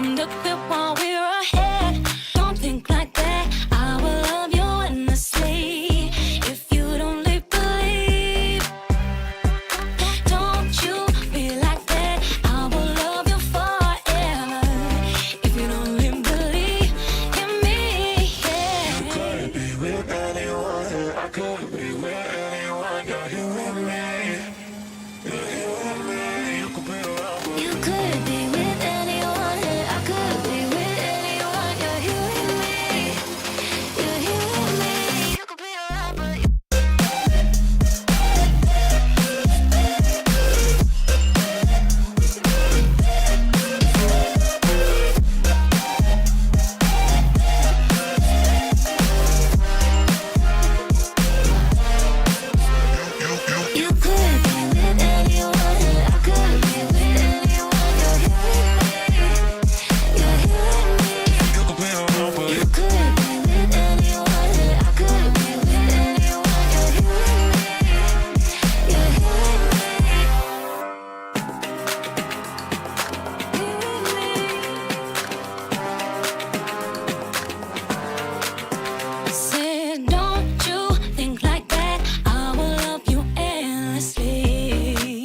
Time to quit while we're ahead. Don't think like that. I will love you endlessly. If you don't believe, don't you be like that. I will love you forever. If you don't believe in me, yeah. You could be with anyone, I could be with anyone. You're here with me. You're here with me. You could be around, but You could be with anyone, I could be with anyone. You're here with me. You're here with me. You could be around, but you could be with anyone, I could be with anyone. You're here with me. You're here with me. you could be around, but You could be with anyone, I could be with anyone. You're here with me. You're here with me. Said, don't you think like that. I will love you endlessly.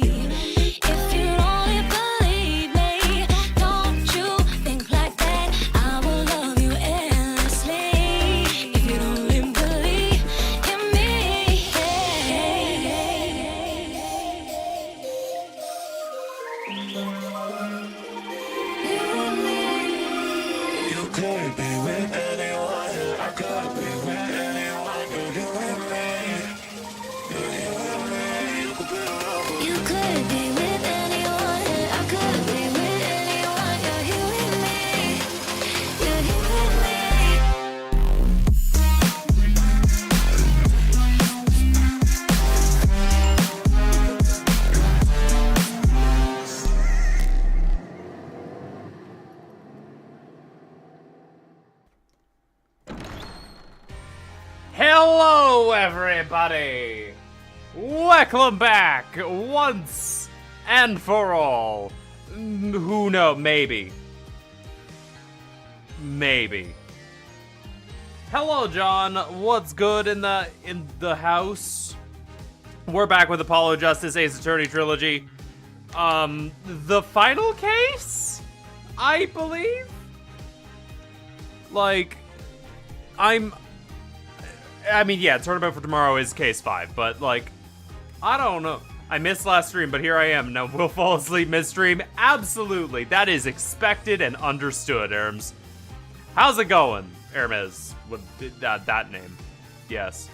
If you only believe me, don't you think like that. I will love you endlessly. If you only believe in me, you could be with anyone, I could be with anyone. You're here with me. You're here with me. You could be around, but You could be with anyone, I could be with anyone. You're here with me. You're here with me. Hello, everybody! Welcome back once and for all. Who knows? Maybe. Maybe. Hello, John. What's good in the house? We're back with Apollo Justice Ace Attorney Trilogy. The final case, I believe. Like, I mean, yeah, tournament for tomorrow is case 5, but, like, I don't know. I missed last stream, but here I am. Now, we'll fall asleep mid-stream. Absolutely. That is expected and understood, Erms. How's it going, Hermes? With that name. Yes.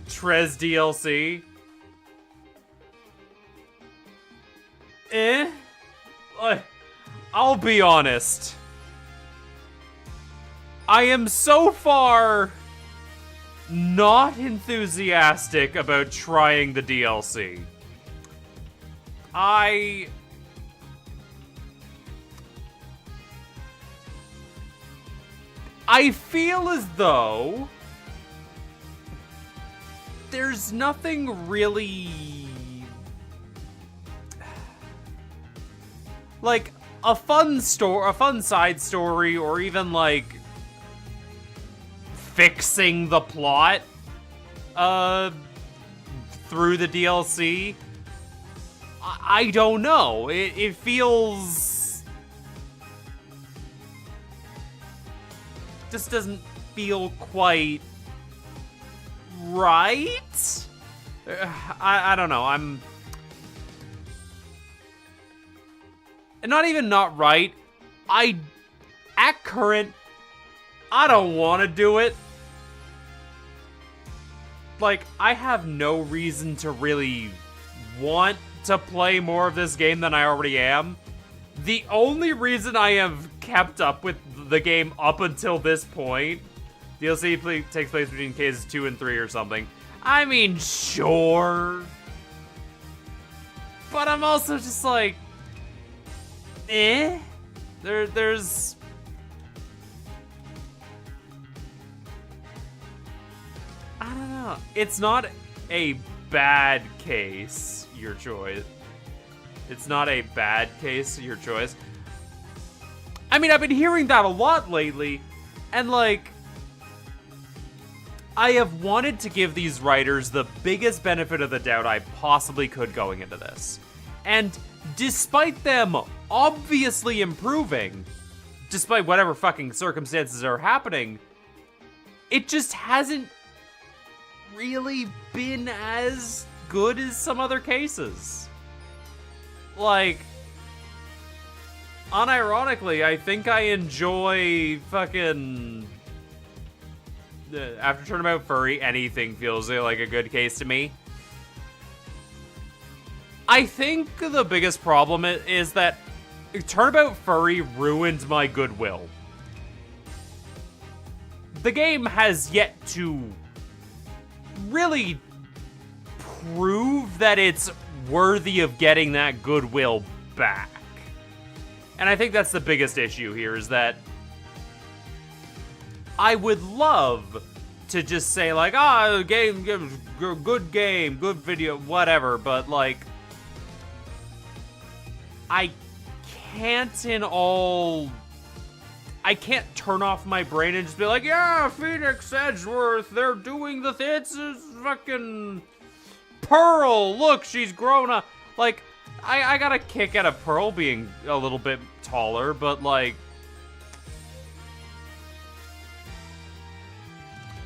Trez DLC. Like, I'll be honest. I am so far not enthusiastic about trying the DLC. I feel as though there's nothing really like a fun side story, or even like fixing the plot through the DLC. I don't know. It feels just doesn't feel quite right. I don't know. I'm not even not right. At current, I don't want to do it. Like, I have no reason to really want to play more of this game than I already am. The only reason I have kept up with the game up until this point, DLC takes place between cases 2 and 3 or something. I mean, sure. But I'm also just like, there's I don't know. It's not a bad case, your choice. It's not a bad case, your choice. I mean, I've been hearing that a lot lately, and like, I have wanted to give these writers the biggest benefit of the doubt I possibly could going into this. And despite them obviously improving, despite whatever fucking circumstances are happening, it just hasn't really been as good as some other cases. Like, unironically, I think I enjoy fucking... After Turnabout Furry, anything feels like a good case to me. I think the biggest problem is that Turnabout Furry ruined my goodwill. The game has yet to really prove that it's worthy of getting that goodwill back. And I think that's the biggest issue here, is that I would love to just say, like, good game, good video, whatever, but, like, I can't turn off my brain and just be like, yeah, Phoenix Edgeworth, they're doing the it's fucking Pearl, look, she's grown up. Like, I got a kick out of Pearl being a little bit taller, but, like,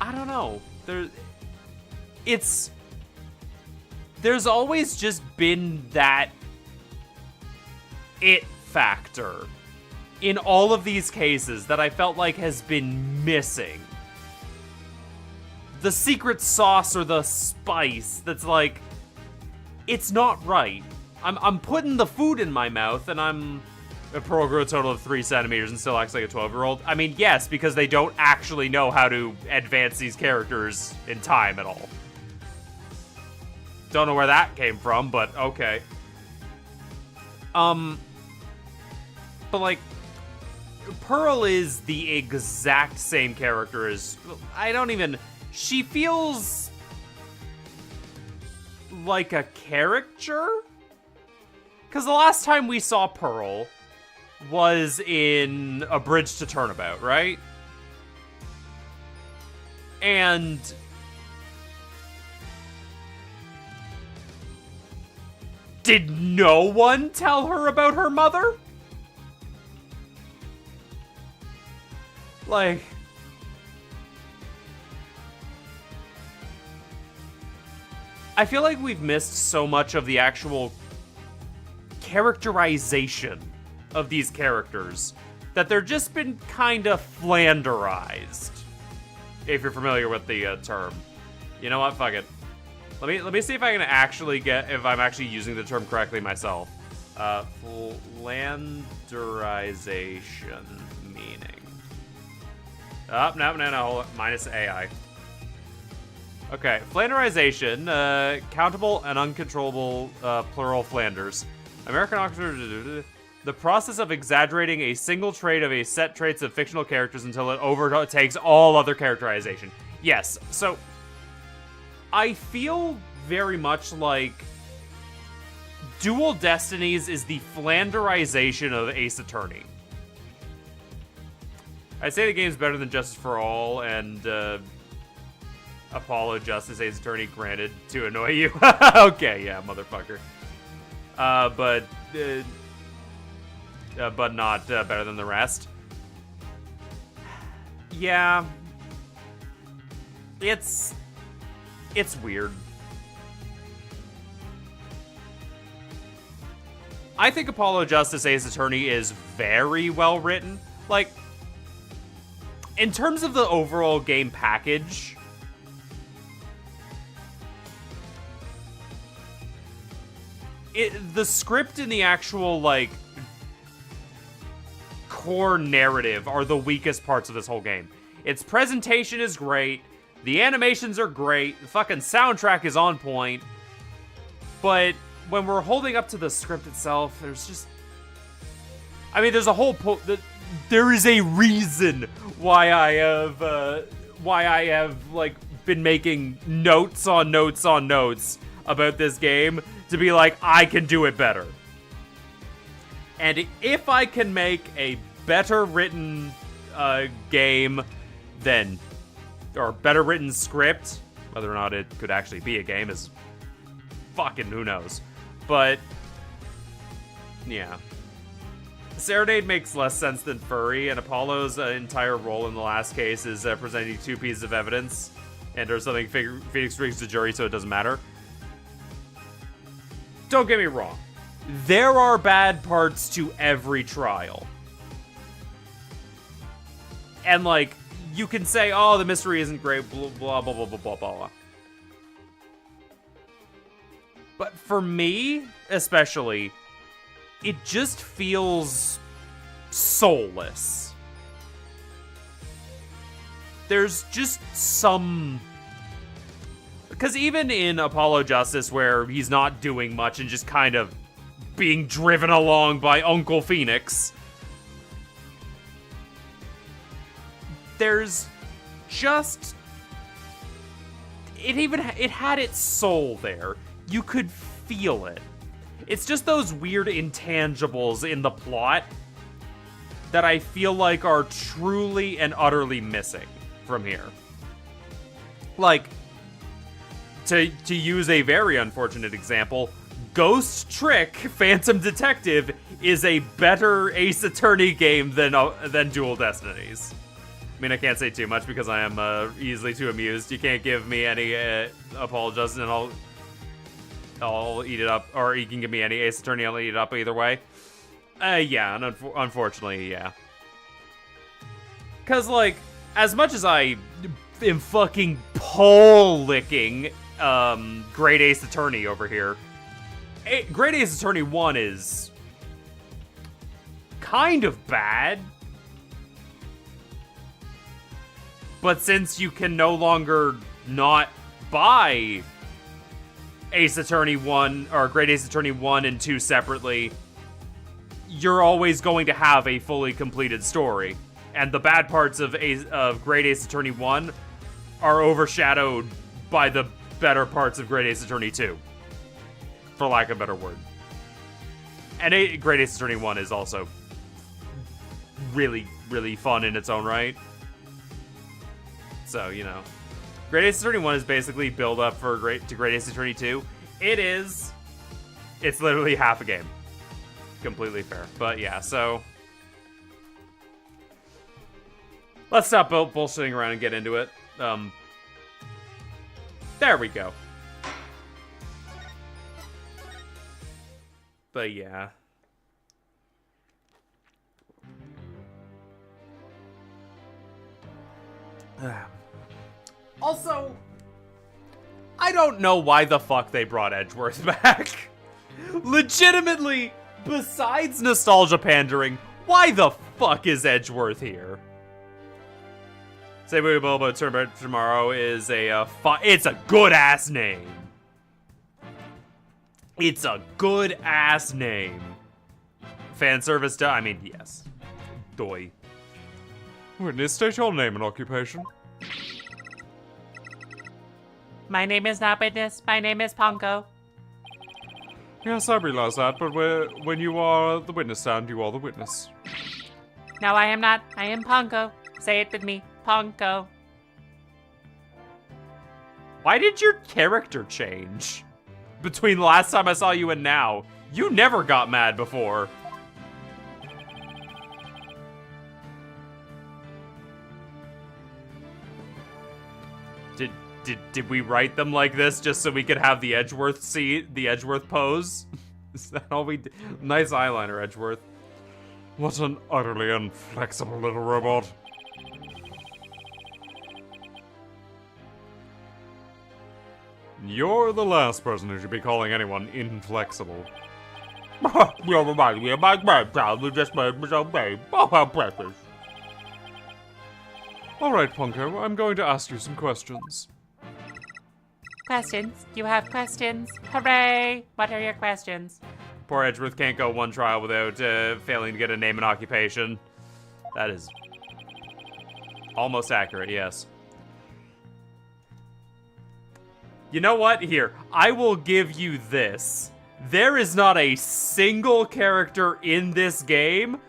I don't know. There's always just been that it factor in all of these cases that I felt like has been missing. The secret sauce or the spice that's like, it's not right. I'm putting the food in my mouth and a Pearl grew a total of 3 centimeters and still acts like a 12-year-old. I mean, yes, because they don't actually know how to advance these characters in time at all. Don't know where that came from, but okay. But like, Pearl is the exact same character as... She feels like a caricature? Because the last time we saw Pearl was in A Bridge to Turnabout, right? And did no one tell her about her mother? Like, I feel like we've missed so much of the actual characterization of these characters that they're just been kind of flanderized. If you're familiar with the term. You know what? Fuck it. Let me see if I can actually if I'm actually using the term correctly myself. Flanderization meaning. Oh, no, hold on. Minus AI. Okay, flanderization, countable and uncontrollable plural Flanders. American Oxford, the process of exaggerating a single trait of a set traits of fictional characters until it overtakes all other characterization. Yes, so I feel very much like Dual Destinies is the Flanderization of Ace Attorney. I'd say the game's better than Justice for All and Apollo Justice Ace Attorney, granted, to annoy you. Okay, yeah, motherfucker. But not better than the rest. Yeah. It's weird. I think Apollo Justice Ace Attorney is very well written. Like, in terms of the overall game package, the script and the actual, like, core narrative are the weakest parts of this whole game. Its presentation is great, the animations are great, the fucking soundtrack is on point, but when we're holding up to the script itself, there's just... I mean, there's a whole... there is a reason why I have, like, been making notes on notes on notes about this game to be like, I can do it better. And if I can make a better written game than, or better written script. Whether or not it could actually be a game is fucking who knows. But yeah. Serenade makes less sense than Furry, and Apollo's entire role in the last case is presenting 2 pieces of evidence, and there's something Phoenix brings to jury, so it doesn't matter. Don't get me wrong. There are bad parts to every trial. And, like, you can say, oh, the mystery isn't great, blah, blah, blah, blah, blah, blah, blah. But for me, especially, it just feels soulless. There's just some... Because even in Apollo Justice, where he's not doing much and just kind of being driven along by Uncle Phoenix, there's just... It had its soul there. You could feel it. It's just those weird intangibles in the plot that I feel like are truly and utterly missing from here. Like, to use a very unfortunate example, Ghost Trick Phantom Detective is a better Ace Attorney game than Dual Destinies. I mean, I can't say too much because I am easily too amused. You can't give me any Apollo Justice and I'll eat it up, or you can give me any Ace Attorney, I'll eat it up either way. Yeah, and unfortunately, yeah. Because, like, as much as I am fucking pole-licking Great Ace Attorney over here, Great Ace Attorney 1 is kind of bad. But since you can no longer not buy Ace Attorney 1, or Great Ace Attorney 1 and 2 separately, you're always going to have a fully completed story. And the bad parts of Great Ace Attorney 1 are overshadowed by the better parts of Great Ace Attorney 2. For lack of a better word. And Great Ace Attorney 1 is also really, really fun in its own right. So, you know. Great Ace Attorney 1 is basically build up for Great Ace Attorney 2. It is. It's literally half a game. Completely fair. But yeah, so let's stop bullshitting around and get into it. There we go. But yeah. Also, I don't know why the fuck they brought Edgeworth back. Legitimately, besides nostalgia pandering, why the fuck is Edgeworth here? Say Booty Bobo Turn Tomorrow is it's a good ass name. It's a good ass name. Fan service, I mean, yes. Doi. Witness, state your name and occupation. My name is not Witness. My name is Ponko. Yes, I realize that, but when you are the witness stand, you are the witness. No, I am not. I am Ponko. Say it with me. Ponko. Why did your character change? Between the last time I saw you and now. You never got mad before. Did we write them like this just so we could have the Edgeworth pose? Is that all we did? Nice eyeliner, Edgeworth. What an utterly inflexible little robot. You're the last person who should be calling anyone inflexible. You remind me of my grandchild who just made me so babe. Oh, how precious. Alright, Punko, I'm going to ask you some questions. Questions? You have questions? Hooray! What are your questions? Poor Edgeworth can't go one trial without failing to get a name and occupation. That is almost accurate, yes. You know what? Here, I will give you this. There is not a single character in this game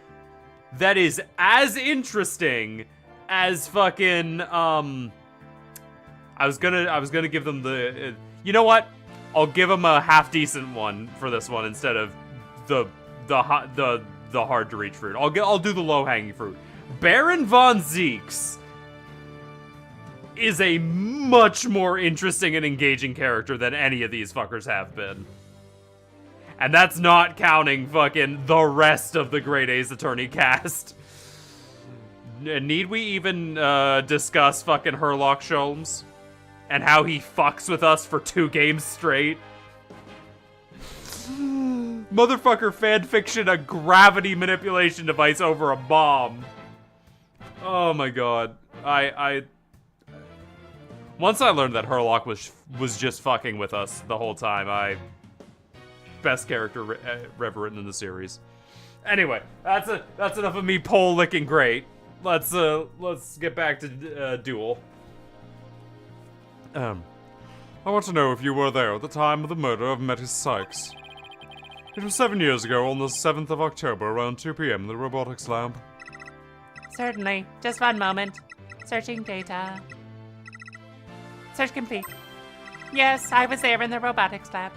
that is as interesting as fucking, I was gonna give them the, you know what? I'll give them a half-decent one for this one instead of the hard-to-reach fruit. I'll do the low-hanging fruit. Baron von Zeeks is a much more interesting and engaging character than any of these fuckers have been. And that's not counting fucking the rest of the Great Ace Attorney cast. Need we even discuss fucking Herlock Sholmes? And how he fucks with us for 2 games straight? Motherfucker fanfiction a gravity manipulation device over a bomb. Oh my god. Once I learned that Herlock was just fucking with us the whole time, best character ever written in the series. Anyway, that's enough of me pole licking great. Let's get back to Duel. I want to know if you were there at the time of the murder of Metis Sykes. It was 7 years ago on the 7th of October around 2 p.m. in the robotics lab. Certainly. Just one moment. Searching data. Search complete. Yes, I was there in the robotics lab.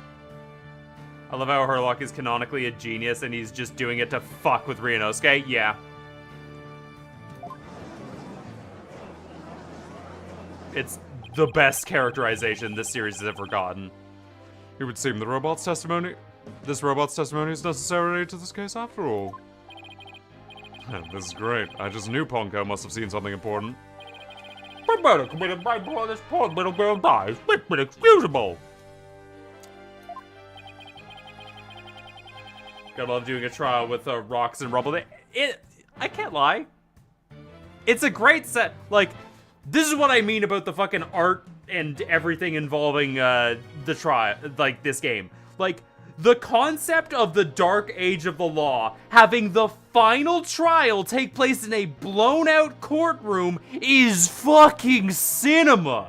I love how Herlock is canonically a genius and he's just doing it to fuck with Ryunosuke. Yeah. It's the best characterization this series has ever gotten. It would seem this robot's testimony is necessary to this case after all. This is great. I just knew Ponko must have seen something important. My murder committed by this poor little girl dies. It's inexcusable. Gotta love doing a trial with rocks and rubble. I can't lie. It's a great set. Like, this is what I mean about the fucking art and everything involving the trial, like this game. Like, the concept of the Dark Age of the Law having the final trial take place in a blown out courtroom is fucking cinema.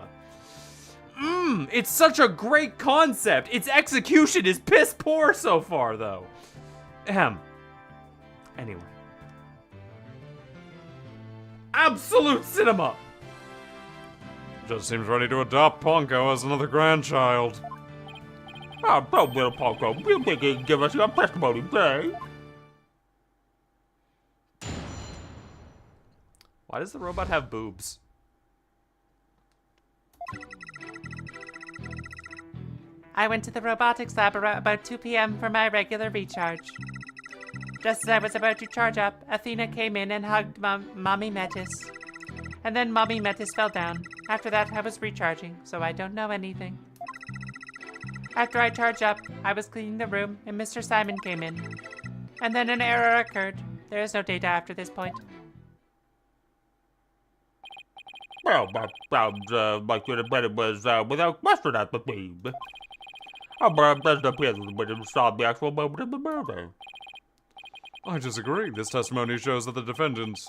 It's such a great concept. Its execution is piss poor so far, though. Anyway. Absolute cinema. Just seems ready to adopt Ponko as another grandchild. Oh, don't little Ponko. You think you can give us your testimony, play? Why does the robot have boobs? I went to the robotics lab around about 2 p.m. for my regular recharge. Just as I was about to charge up, Athena came in and hugged Mommy Metis. And then Mommy Metis fell down. After that, I was recharging, so I don't know anything. After I charged up, I was cleaning the room, and Mr. Simon came in. And then an error occurred. There is no data after this point. Well, that sounds like it was without question, I believe. But it doesn't appear that it solved the actual moment of the murder. I disagree. This testimony shows that the defendant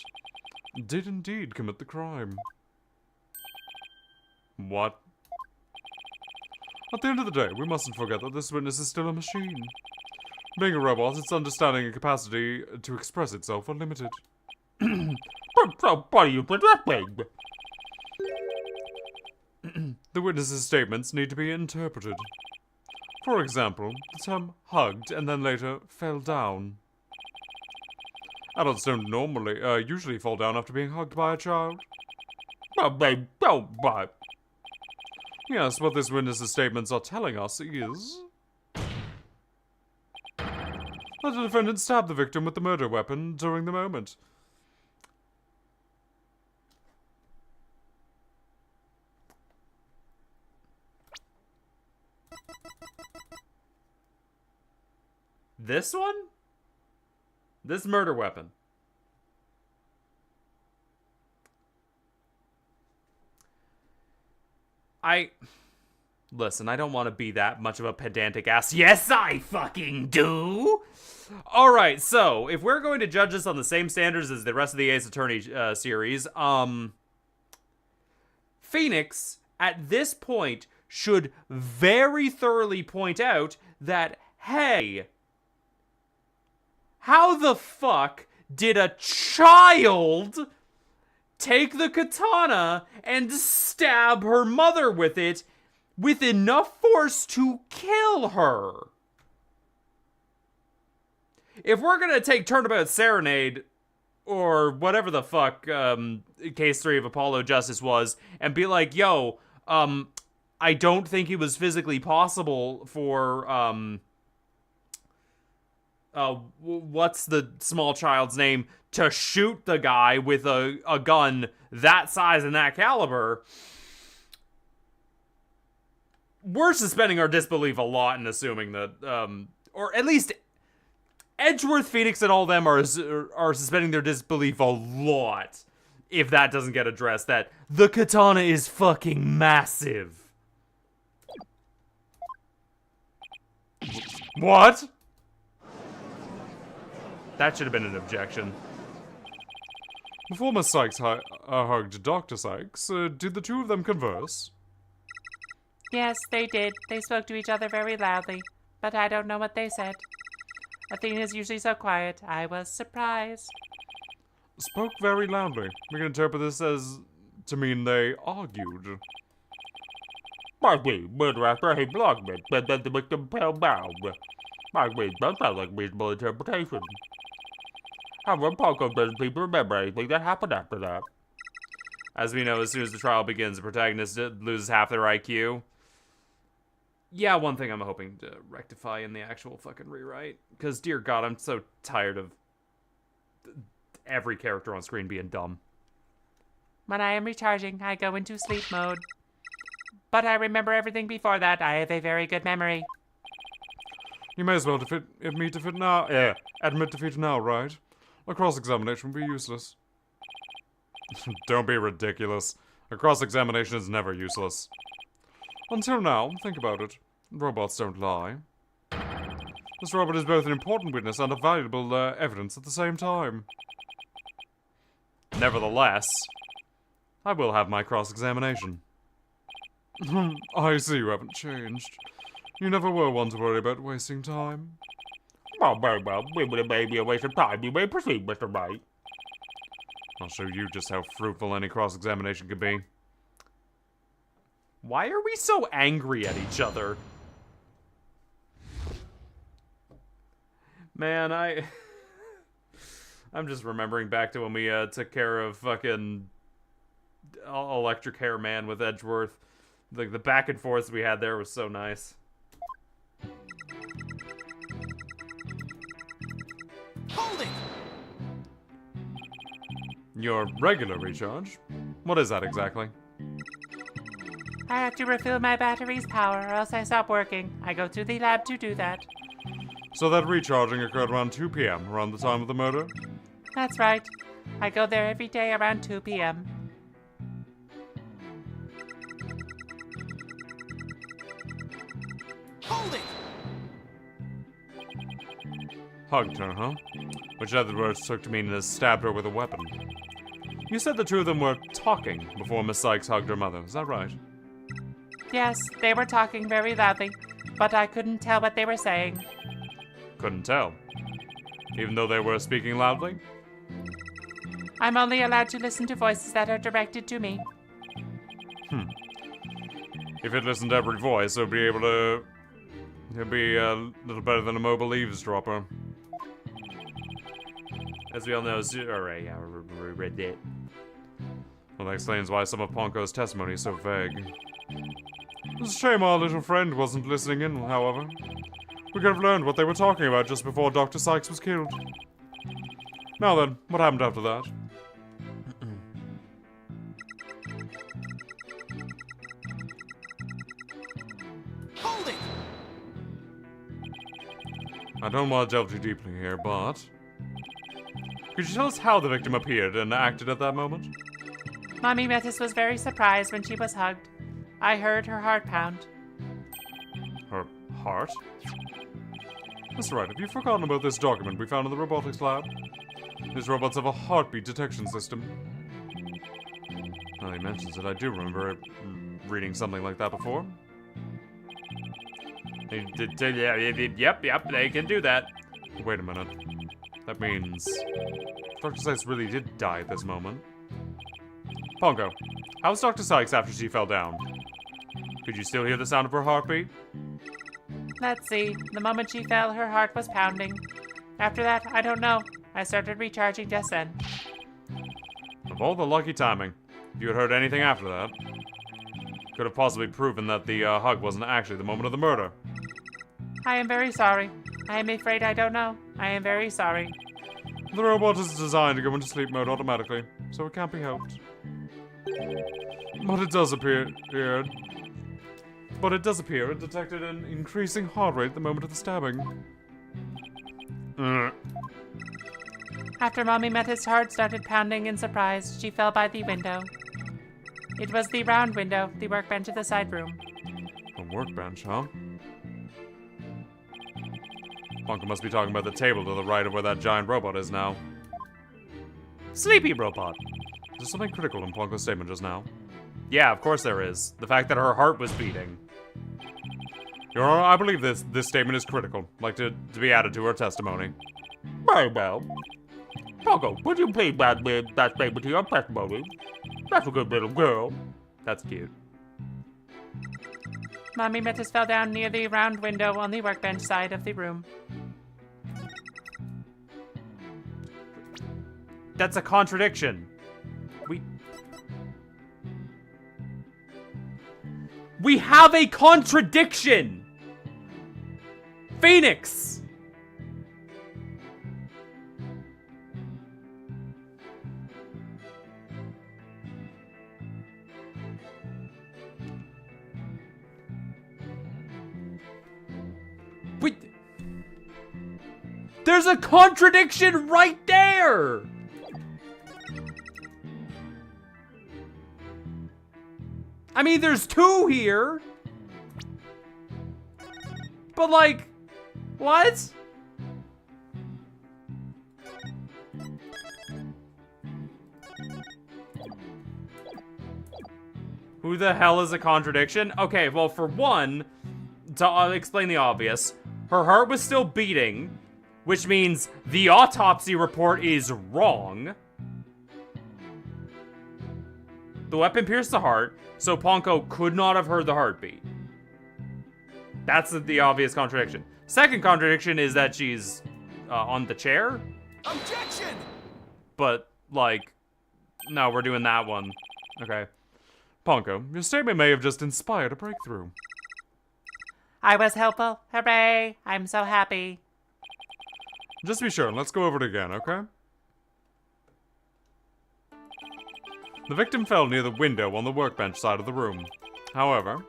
did indeed commit the crime. What? At the end of the day, we mustn't forget that this witness is still a machine. Being a robot, its understanding and capacity to express itself are limited. So, what are you projecting? The witness's statements need to be interpreted. For example, the term hugged and then later fell down. Adults don't usually fall down after being hugged by a child. Well, they don't, but... Yes, what this witness's statements are telling us is that the defendant stabbed the victim with the murder weapon during the moment. This one? This murder weapon. Listen, I don't want to be that much of a pedantic ass. Yes, I fucking do! Alright, so, if we're going to judge this on the same standards as the rest of the Ace Attorney series, Phoenix, at this point, should very thoroughly point out that, hey, how the fuck did a child take the katana and stab her mother with it with enough force to kill her? If we're gonna take Turnabout Serenade, or whatever the fuck Case 3 of Apollo Justice was, and be like, yo, I don't think it was physically possible for, what's the small child's name, to shoot the guy with a gun that size and that caliber, we're suspending our disbelief a lot and assuming that, or at least Edgeworth, Phoenix, and all them are suspending their disbelief a lot if that doesn't get addressed, that the katana is fucking massive. What? That should have been an objection. Before Miss Sykes hugged Dr. Sykes, did the two of them converse? Yes, they did. They spoke to each other very loudly, but I don't know what they said. Athena's usually so quiet. I was surprised. Spoke very loudly. We can interpret this as to mean they argued. Might be, but after he blocked me, but then the victim fell down. Might be, that sounds like reasonable interpretation. However, Ponko doesn't seem to remember anything that happened after that. As we know, as soon as the trial begins, the protagonist loses half their IQ. Yeah, one thing I'm hoping to rectify in the actual fucking rewrite. Because, dear God, I'm so tired of every character on screen being dumb. When I am recharging, I go into sleep mode. But I remember everything before that. I have a very good memory. You may as well admit defeat now, right? A cross-examination would be useless. Don't be ridiculous. A cross-examination is never useless. Until now, think about it. Robots don't lie. This robot is both an important witness and a valuable evidence at the same time. Nevertheless, I will have my cross-examination. I see you haven't changed. You never were one to worry about wasting time. well, it may be a waste of time. You may proceed, Mr. Knight. I'll show you just how fruitful any cross-examination could be. Why are we so angry at each other? Man, I'm just remembering back to when we took care of fucking Electric Hair Man with Edgeworth. Like, the back and forth we had there was so nice. Hold it! Your regular recharge? What is that exactly? I have to refill my battery's power or else I stop working. I go to the lab to do that. So that recharging occurred around 2 p.m., around the time of the murder? That's right. I go there every day around 2 p.m. Hold it! Hugged her, huh? Which other words took to mean as stabbed her with a weapon. You said the two of them were talking before Miss Sykes hugged her mother, is that right? Yes, they were talking very loudly, but I couldn't tell what they were saying. Couldn't tell. Even though they were speaking loudly? I'm only allowed to listen to voices that are directed to me. If it listened to every voice, it would be able to... It'd be a little better than a mobile eavesdropper. As we all know, alright, yeah, we read that. Well, that explains why some of Ponko's testimony is so vague. It's a shame our little friend wasn't listening in, however. We could have learned what they were talking about just before Dr. Sykes was killed. Now then, what happened after that? Hold it! I don't want to delve too deeply here, but... Could you tell us how the victim appeared and acted at that moment? Mommy Metis was very surprised when she was hugged. I heard her heart pound. Her heart? That's right, have you forgotten about this document we found in the robotics lab? These robots have a heartbeat detection system. Now he mentions it, I do remember reading something like that before. Yep, they can do that. Wait a minute. That means... Dr. Sykes really did die at this moment. Pongo, how was Dr. Sykes after she fell down? Could you still hear the sound of her heartbeat? Let's see. The moment she fell, her heart was pounding. After that, I don't know. I started recharging just then. Of all the lucky timing, if you had heard anything after that, could have possibly proven that the hug wasn't actually the moment of the murder. I am very sorry. I am afraid I don't know. I am very sorry. The robot is designed to go into sleep mode automatically, so it can't be helped. But it does appear it detected an increasing heart rate at the moment of the stabbing. After Mommy Metis' heart started pounding in surprise, she fell by the window. It was the round window, the workbench in the side room. A workbench, huh? Pongo must be talking about the table to the right of where that giant robot is now. Sleepy robot. Is there something critical in Pongo's statement just now? Yeah, of course there is. The fact that her heart was beating. Your Honor, I believe this statement is critical. Like to be added to her testimony. Very well. Pongo, would you please add that statement to your testimony? That's a good little girl. That's cute. Mommy Metis fell down near the round window on the workbench side of the room. That's a contradiction. We have a contradiction! Phoenix! Wait. There's a contradiction right there! I mean, there's two here. But like, what? Who the hell is a contradiction? Okay, well, for one, to explain the obvious, her heart was still beating, which means the autopsy report is wrong. The weapon pierced the heart, so Pongo could not have heard the heartbeat. That's the obvious contradiction. Second contradiction is that she's on the chair. Objection! But, like, no, we're doing that one. Okay. Pongo, your statement may have just inspired a breakthrough. I was helpful. Hooray! I'm so happy. Just to be sure, let's go over it again, okay? The victim fell near the window on the workbench side of the room. However,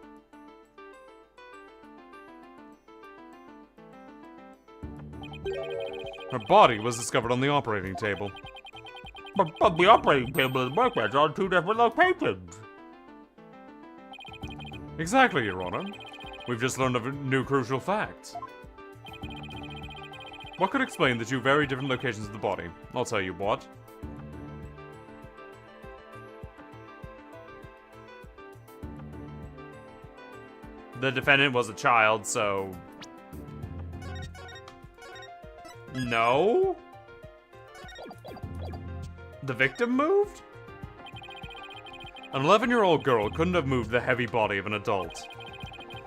her body was discovered on the operating table. But the operating table and the workbench are two different locations. Exactly, Your Honor. We've just learned of a new crucial fact. What could explain the two very different locations of the body? I'll tell you what. The defendant was a child, so... No? The victim moved? An 11-year-old girl couldn't have moved the heavy body of an adult.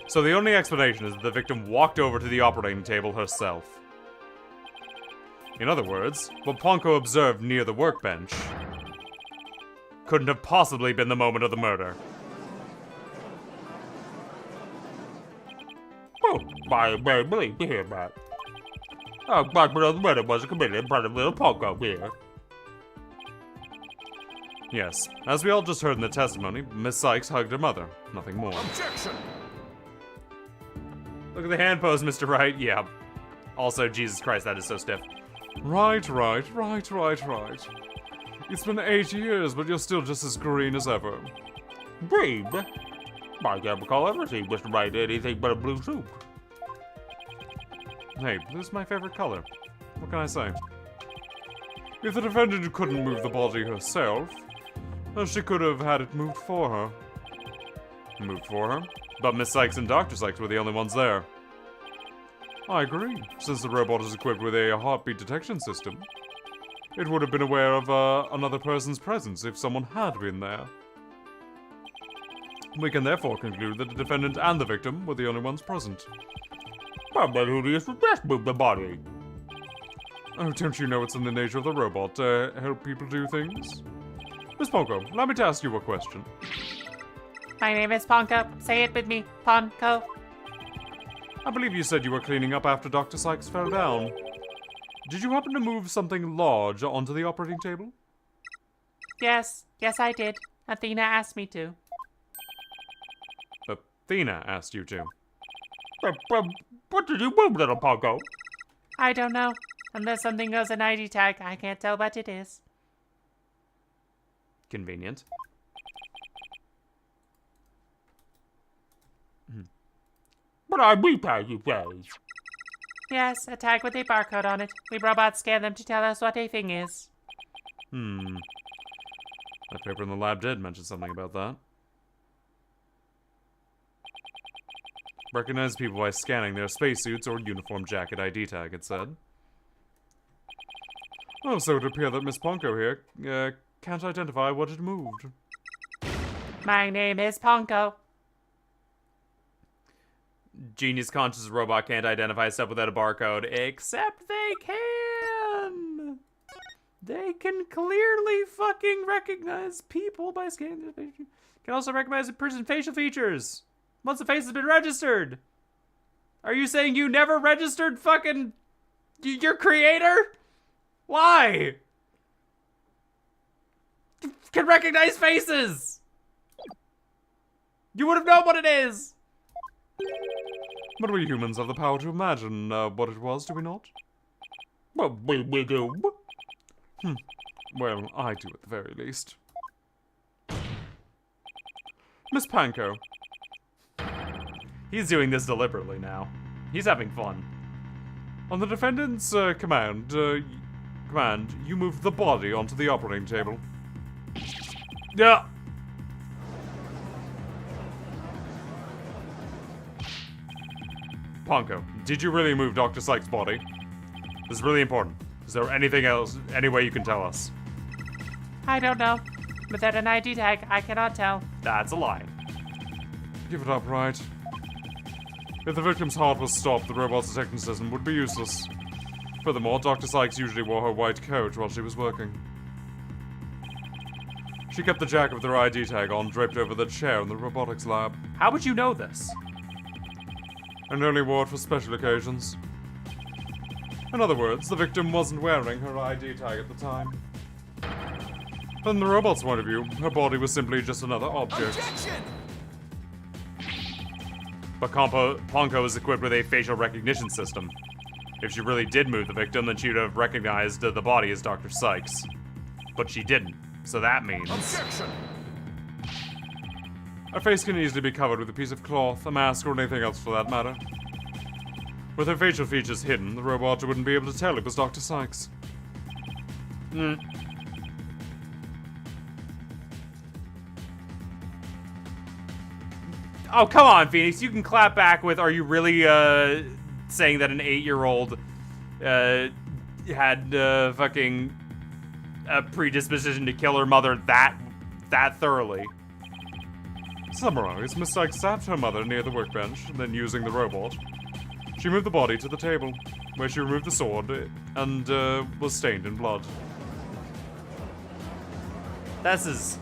So the only explanation is that the victim walked over to the operating table herself. In other words, what Pongo observed near the workbench couldn't have possibly been the moment of the murder. Oh, I believe to hear that. But the murder was committed in front of little Pongo here. Yes, as we all just heard in the testimony, Miss Sykes hugged her mother. Nothing more. Objection! Look at the hand pose, Mr. Wright. Yeah. Also, Jesus Christ, that is so stiff. Right. It's been 8 years, but you're still just as green as ever. Green? I can't recall ever seeing Mr. Wright anything but a blue soup. Hey, blue's my favorite color. What can I say? If the defendant couldn't move the body herself, then she could have had it moved for her. Moved for her? But Miss Sykes and Dr. Sykes were the only ones there. I agree, since the robot is equipped with a heartbeat detection system. It would have been aware of another person's presence if someone had been there. We can therefore conclude that the defendant and the victim were the only ones present. But then who do you suggest moved the body? Oh, don't you know it's in the nature of the robot to help people do things? Miss Ponko, allow me to ask you a question. My name is Ponko. Say it with me, Ponko. I believe you said you were cleaning up after Dr. Sykes fell down. Did you happen to move something large onto the operating table? Yes, I did. Athena asked me to. Athena asked you to. What did you move, little Ponko? I don't know. Unless something goes an ID tag, I can't tell what it is. Convenient. But I tag, you say. Yes, a tag with a barcode on it. We robots scan them to tell us what a thing is. That paper in the lab did mention something about that. Recognize people by scanning their spacesuits or uniform jacket ID tag, it said. Oh, so it would appear that Miss Ponko here can't identify what it moved. My name is Ponko. Genius conscious robot can't identify stuff without a barcode, except they can! They can clearly fucking recognize people by scanning their facial. Can also recognize a person's facial features once the face has been registered. Are you saying you never registered fucking your creator? Why? You can recognize faces! You would have known what it is! But we humans have the power to imagine what it was, do we not? Well, we do. Well, I do at the very least. Miss Panko. He's doing this deliberately now. He's having fun. On the defendant's command, you moved the body onto the operating table. Yeah. Ponko, did you really move Dr. Sykes' body? This is really important. Is there anything else, any way you can tell us? I don't know. Without an ID tag, I cannot tell. That's a lie. Give it up, right? If the victim's heart was stopped, the robot's detection system would be useless. Furthermore, Dr. Sykes usually wore her white coat while she was working. She kept the jacket with her ID tag on, draped over the chair in the robotics lab, How would you know this? and only wore it for special occasions. In other words, the victim wasn't wearing her ID tag at the time. From the robot's point of view, her body was simply just another object. But Ponko is equipped with a facial recognition system. If she really did move the victim, then she would have recognized the body as Dr. Sykes. But she didn't, so that means... Her face can easily be covered with a piece of cloth, a mask, or anything else for that matter. With her facial features hidden, the robot wouldn't be able to tell it was Dr. Sykes. Oh, come on, Phoenix. You can clap back with, are you really saying that an 8-year-old had fucking a predisposition to kill her mother that thoroughly? Summarize, Miss Sykes stabbed her mother near the workbench, and then using the robot, she moved the body to the table, where she removed the sword and was stained in blood. This is...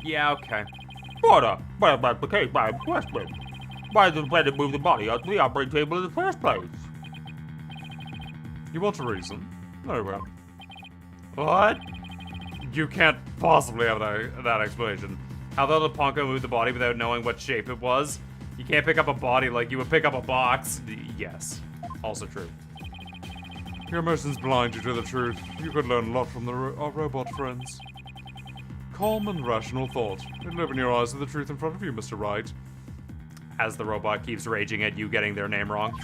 Yeah, okay. But the case by question. Why did the defendant move the body onto the operating table in the first place? You want a reason? Very well. What? You can't possibly have that explanation. How the hell did Ponko move the body without knowing what shape it was? You can't pick up a body like you would pick up a box. Yes. Also true. Your emotions blind you to the truth. You could learn a lot from our robot friends. Calm and rational thought. It'll open your eyes to the truth in front of you, Mr. Wright. As the robot keeps raging at you getting their name wrong.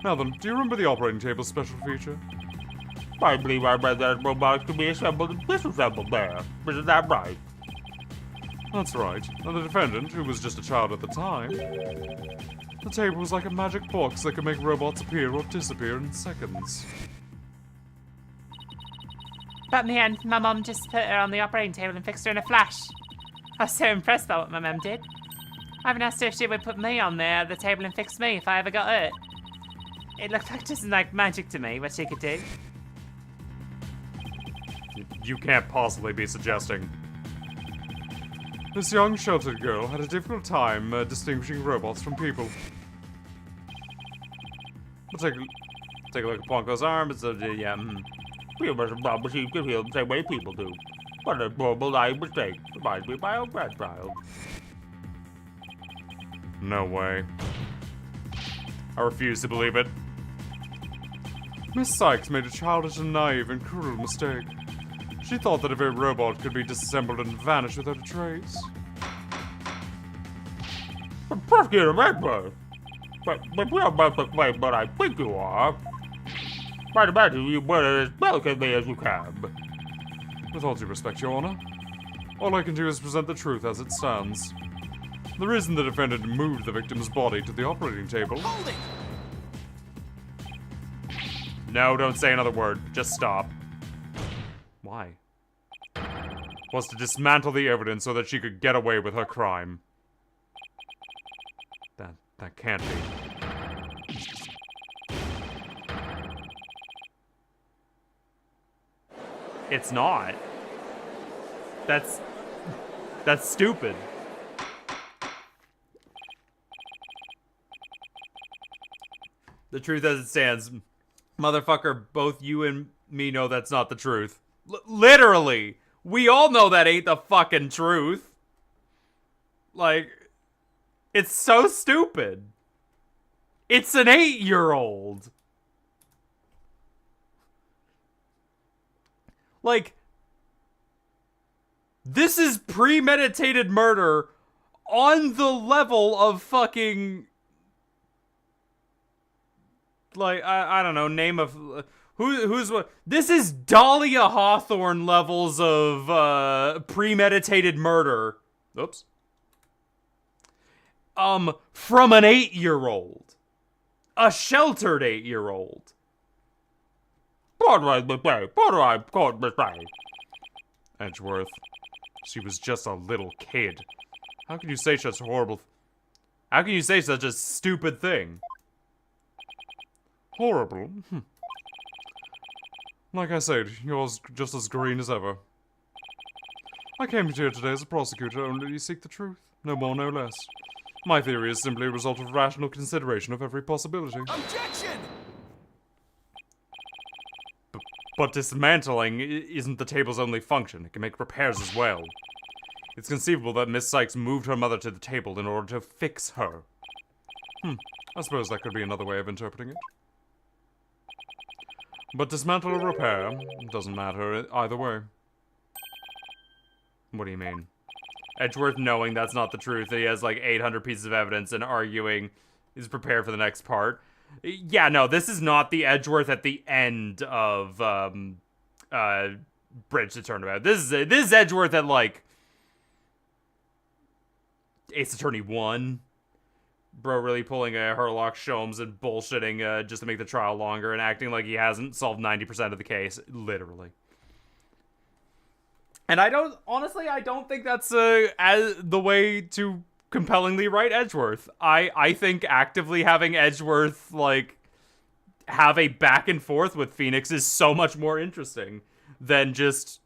Now then, do you remember the operating table's special feature? I believe I read that robots can be assembled and disassembled there. Isn't that right? That's right. And the defendant, who was just a child at the time, The table was like a magic box that could make robots appear or disappear in seconds. But in the end, my mum just put her on the operating table and fixed her in a flash. I was so impressed by what my mum did. I even asked her if she would put me on the table and fix me if I ever got hurt. It looked like just like magic to me, what she could do. You can't possibly be suggesting. This young, sheltered girl had a difficult time distinguishing robots from people. We'll take a look at Ponko's arm. It's Humans and machines can feel the same way people do. What a horrible lying mistake. Reminds me of my own grandchild. No way. I refuse to believe it. Miss Sykes made a childish and naive and cruel mistake. She thought that if a robot could be disassembled and vanish without a trace. Prosecutor Redbird! But we are both the way what I think you are. Try to imagine you murder as delicately as you can. With all due respect, Your Honor, all I can do is present the truth as it stands. The reason the defendant moved the victim's body to the operating table... Hold it! No, don't say another word. Just stop. Why? Was to dismantle the evidence so that she could get away with her crime. That can't be. It's not. That's stupid. The truth as it stands, motherfucker, both you and me know that's not the truth. Literally! We all know that ain't the fucking truth. Like, it's so stupid. It's an 8-year-old. Like, this is premeditated murder on the level of fucking... Like, I don't know, name of... Who's what? This is Dahlia Hawthorne levels of premeditated murder. Oops. From an 8-year-old. A sheltered 8-year-old. Borderline caught mistake. Edgeworth, she was just a little kid. How can you say such horrible... How can you say such a stupid thing? Horrible? Like I said, yours just as green as ever. I came here today as a prosecutor only to seek the truth. No more, no less. My theory is simply a result of rational consideration of every possibility. Objection! But dismantling isn't the table's only function. It can make repairs as well. It's conceivable that Miss Sykes moved her mother to the table in order to fix her. I suppose that could be another way of interpreting it. But dismantle or repair, doesn't matter either way. What do you mean? Edgeworth knowing that's not the truth, that he has like 800 pieces of evidence and arguing is prepared for the next part. Yeah, no, this is not the Edgeworth at the end of Bridge to Turnabout. This is Edgeworth at like Ace Attorney 1. Bro really pulling a Herlock Sholmes and bullshitting just to make the trial longer and acting like he hasn't solved 90% of the case. Literally. And I don't think that's as the way to compellingly write Edgeworth. I think actively having Edgeworth, like, have a back and forth with Phoenix is so much more interesting than just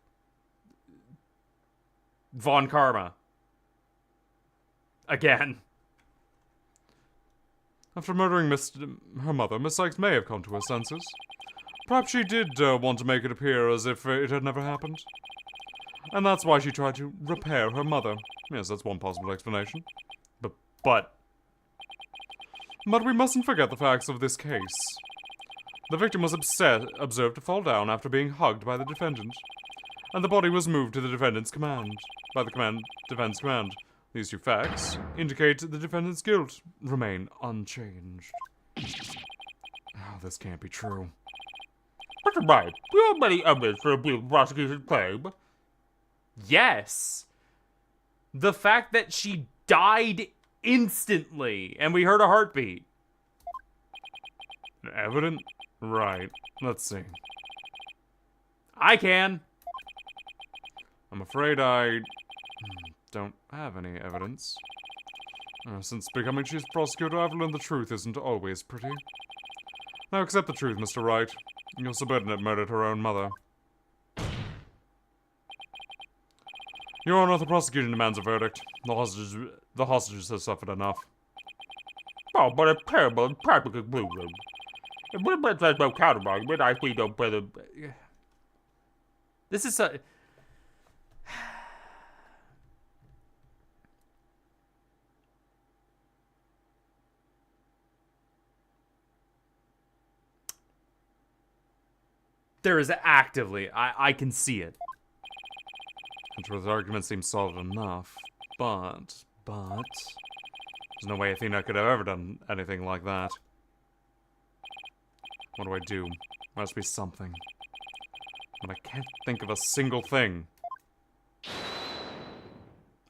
Von Karma. Again. After murdering her mother, Miss Sykes may have come to her senses. Perhaps she did want to make it appear as if it had never happened. And that's why she tried to repair her mother. Yes, that's one possible explanation. But we mustn't forget the facts of this case. The victim was observed to fall down after being hugged by the defendant. And the body was moved to the defendant's command. By the defense command. These two facts indicate the defendant's guilt remain unchanged. Oh, this can't be true. That's right. We have many evidence for a prosecution claim. Yes. The fact that she died instantly, and we heard a heartbeat. Evident? Right. Let's see. I can. I'm afraid I don't have any evidence. Since becoming chief prosecutor, I've learned the truth isn't always pretty. Now accept the truth, Mr. Wright. Your subordinate murdered her own mother. Your Honor, the prosecution demands a verdict. The hostages have suffered enough. Oh, but a terrible and practical conclusion. If we met as no counter-argument, I see no further... This is a... There is actively... I can see it. Which argument seems solid enough, but... There's no way Athena could have ever done anything like that. What do I do? Must be something. But I can't think of a single thing.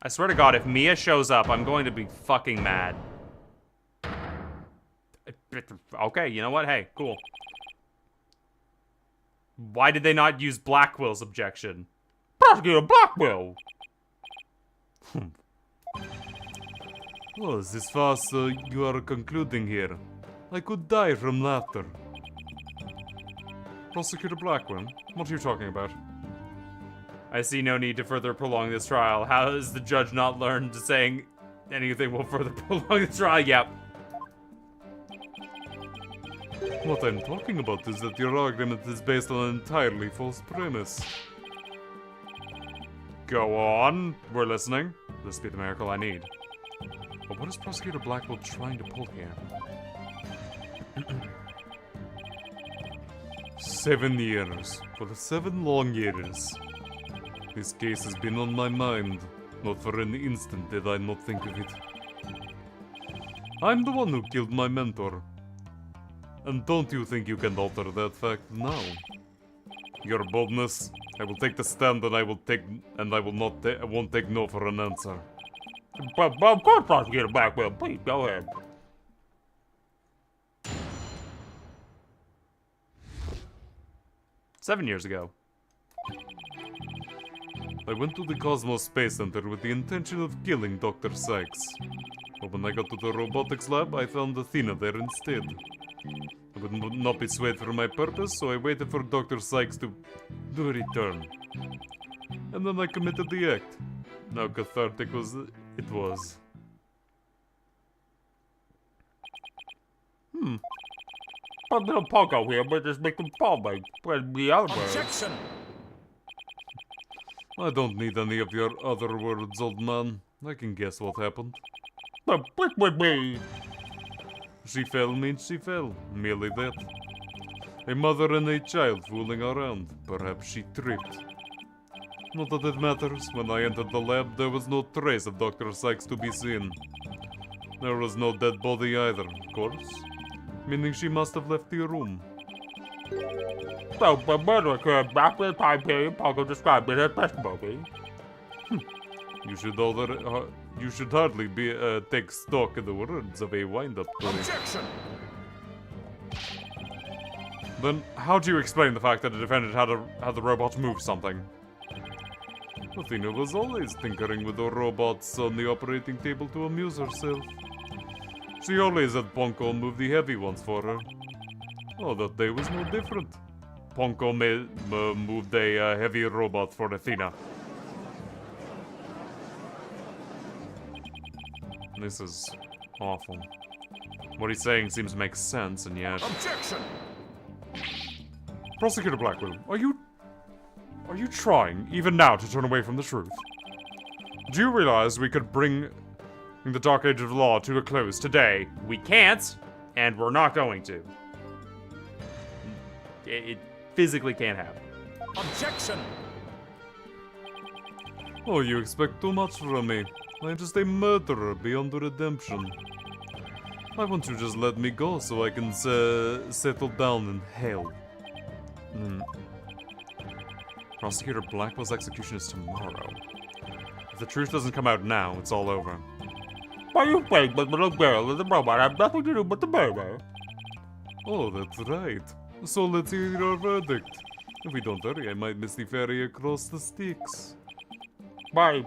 I swear to God, if Mia shows up, I'm going to be fucking mad. Okay, you know what? Hey, cool. Why did they not use Blackwell's objection? Prosecutor Blackwell! Oh, is this fast you are concluding here? I could die from laughter. Prosecutor Blackwell, what are you talking about? I see no need to further prolong this trial. How has the judge not learned to saying anything will further prolong the trial? Yep. What I'm talking about is that your argument is based on an entirely false premise. Go on. We're listening. This be the miracle I need. But what is Prosecutor Blackwell trying to pull here? 7 years. For the 7 long years. This case has been on my mind. Not for an instant did I not think of it. I'm the one who killed my mentor. And don't you think you can alter that fact now? Your boldness, I will take the stand and I will won't take no for an answer. But of course, Prosecutor Blackwell, please go ahead. "7 years ago. I went to the Cosmos Space Center with the intention of killing Dr. Sykes. But when I got to the robotics lab, I found Athena there instead. I would not be swayed from my purpose, so I waited for Dr. Sykes to return. And then I committed the act. How cathartic it was. A little Poco here, but just make them fall by the other way. Objection! I don't need any of your other words, old man. I can guess what happened. But what would be? She fell means she fell. Merely that. A mother and a child fooling around. Perhaps she tripped. Not that it matters. When I entered the lab, there was no trace of Dr. Sykes to be seen. There was no dead body either, of course. Meaning she must have left the room. So, the murder occurred after the time period Poco described in her testimony. You should hardly take stock in the words of a wind-up toy. Objection! Then, how do you explain the fact that the defendant had the robots move something? Athena was always tinkering with the robots on the operating table to amuse herself. She always had Ponko move the heavy ones for her. Oh, that day was no different. Ponko moved a heavy robot for Athena. This is awful. What he's saying seems to make sense, and yet... Objection! Prosecutor Blackwell, are you trying, even now, to turn away from the truth? Do you realize we could bring the Dark Age of Law to a close today? We can't, and we're not going to. It physically can't happen. Objection! Oh, you expect too much from me. I'm just a murderer beyond redemption. Why won't you just let me go so I can settle down in hell? Prosecutor Blackwell's execution is tomorrow. If the truth doesn't come out now, it's all over. Why you think that the little girl and the robot have nothing to do with the murder? Oh, that's right. So let's hear your verdict. If we don't hurry, I might miss the ferry across the sticks. Why,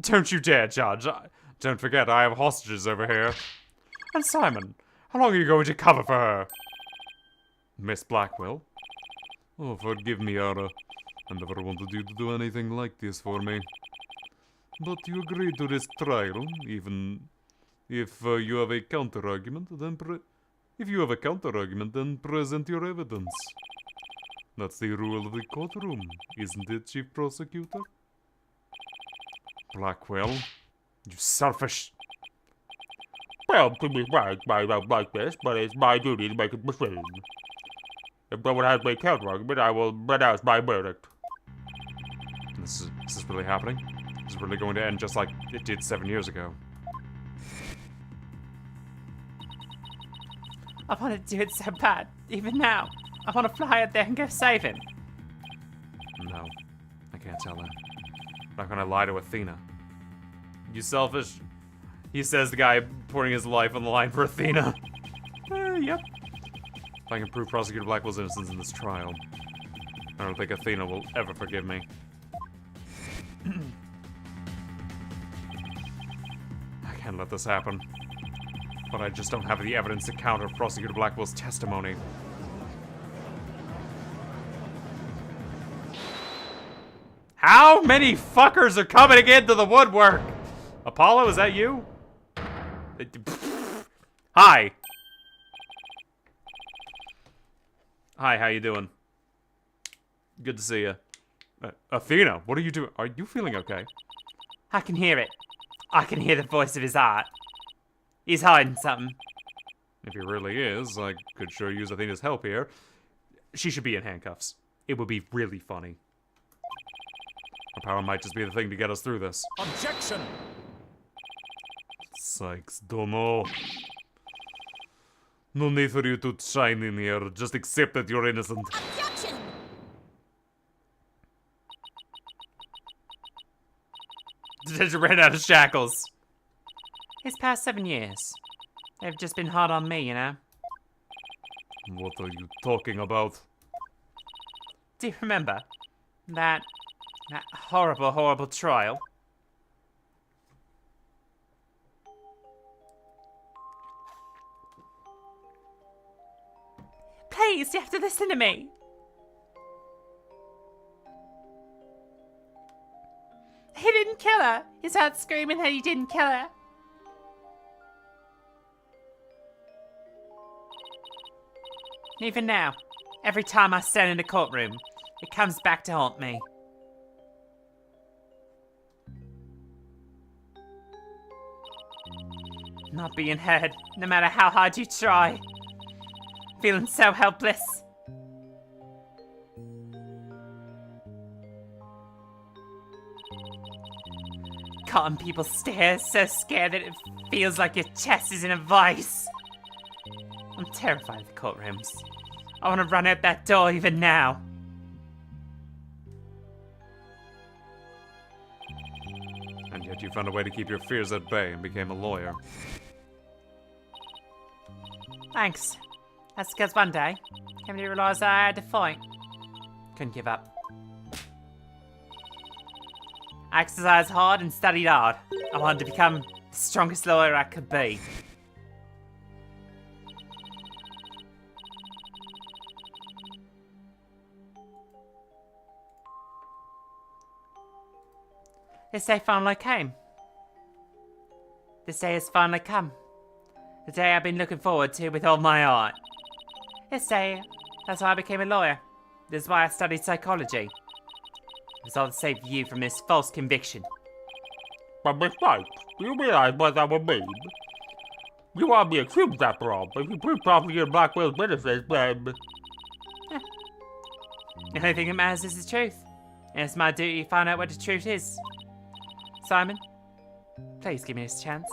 Don't you dare, Judge. Don't forget, I have hostages over here. And Simon, how long are you going to cover for her? Miss Blackwell? Oh, forgive me, Ara. I never wanted you to do anything like this for me. But you agreed to this trial, even if you have a counter-argument, then if you have a counter-argument, then present your evidence. That's the rule of the courtroom, isn't it, Chief Prosecutor? Blackwell, You selfish... well, to be frank, I don't like this, but it's my duty to make a decision. If someone has a counter-argument, I will renounce my verdict. Is this really happening? Is it really going to end just like it did 7 years ago? I want to do it so bad, even now. I want to fly out there and go save him. No, I can't tell her. I'm not gonna lie to Athena. You selfish... He says the guy putting his life on the line for Athena. Yep. If I can prove Prosecutor Blackwell's innocence in this trial, I don't think Athena will ever forgive me. I can't let this happen. But I just don't have the evidence to counter Prosecutor Blackwell's testimony. How many fuckers are coming into the woodwork? Apollo, is that you? Hi. Hi, how you doing? Good to see you. Athena, what are you doing? Are you feeling okay? I can hear it. I can hear the voice of his heart. He's hiding something. If he really is, I could sure use Athena's help here. She should be in handcuffs. It would be really funny. Her power might just be the thing to get us through this. Objection! Sykes, Domo. No need for you to shine in here. Just accept that you're innocent. Objection! She ran out of shackles. It's past 7 years. They've just been hard on me, you know? What are you talking about? Do you remember that horrible, horrible trial? Please, you have to listen to me. He didn't kill her. He started screaming that he didn't kill her. Even now, every time I stand in the courtroom, it comes back to haunt me. Not being heard, no matter how hard you try. Feeling so helpless. Caught on people's stares, so scared that it feels like your chest is in a vice. I'm terrified of the courtrooms. I want to run out that door even now. And yet you found a way to keep your fears at bay and became a lawyer. Thanks. That's because one day, I came to realise that I had to fight. Couldn't give up. I exercised hard and studied hard. I wanted to become the strongest lawyer I could be. This day finally came. This day has finally come. The day I've been looking forward to with all my heart. This day, that's why I became a lawyer. This is why I studied psychology. It was all to save you from this false conviction. But Miss Sykes, do you realize what that would mean? You want to be accused after all, but if you prove Prosecutor Blackwell's innocence, then... The only thing that matters is the truth. And it's my duty to find out what the truth is. Simon, please give me this chance.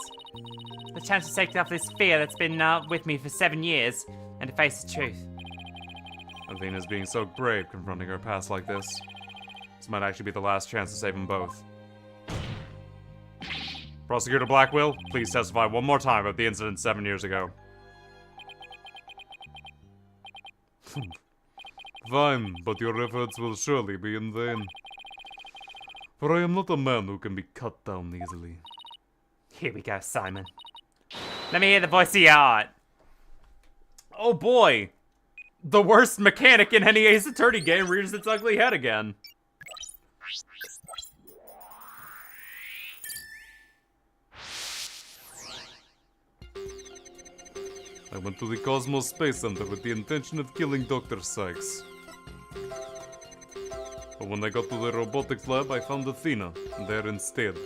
The chance to take off this fear that's been with me for 7 years and to face the truth. Athena's being so brave confronting her past like this. This might actually be the last chance to save them both. Prosecutor Blackwell, please testify one more time about the incident 7 years ago. Fine, but your efforts will surely be in vain. For I am not a man who can be cut down easily. Here we go, Simon. Let me hear the voice of your heart. Oh boy! The worst mechanic in any Ace Attorney game rears its ugly head again. I went to the Cosmos Space Center with the intention of killing Dr. Sykes. But when I got to the robotics lab, I found Athena there instead.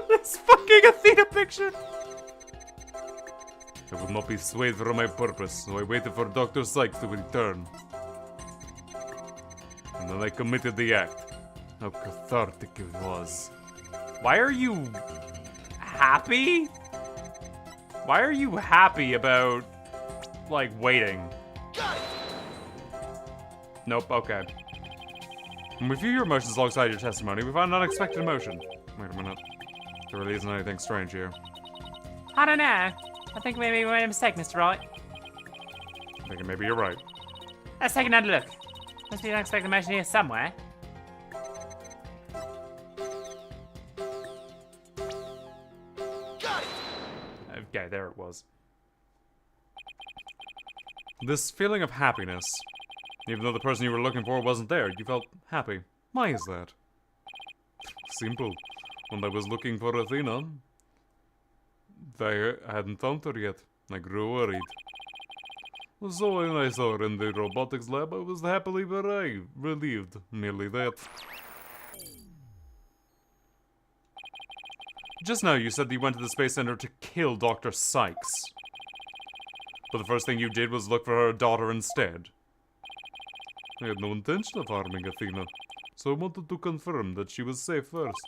This fucking Athena picture! I would not be swayed from my purpose, so I waited for Dr. Sykes to return. And then I committed the act. How cathartic it was. Why are you happy? Why are you happy about, like, waiting? Nope, okay. When we view your emotions alongside your testimony, we find an unexpected emotion. Wait a minute. There really isn't anything strange here. I don't know. I think maybe we made a mistake, Mr. Wright. I'm thinking maybe you're right. Let's take another look. Must be an unexpected emotion here somewhere. Okay, there it was. This feeling of happiness. Even though the person you were looking for wasn't there, you felt happy. Why is that? Simple. When I was looking for Athena, I hadn't found her yet. I grew worried. So when I saw her in the robotics lab, I was happily relieved. Merely that. Just now you said that you went to the Space Center to kill Dr. Sykes. But the first thing you did was look for her daughter instead. I had no intention of harming Athena, so I wanted to confirm that she was safe first.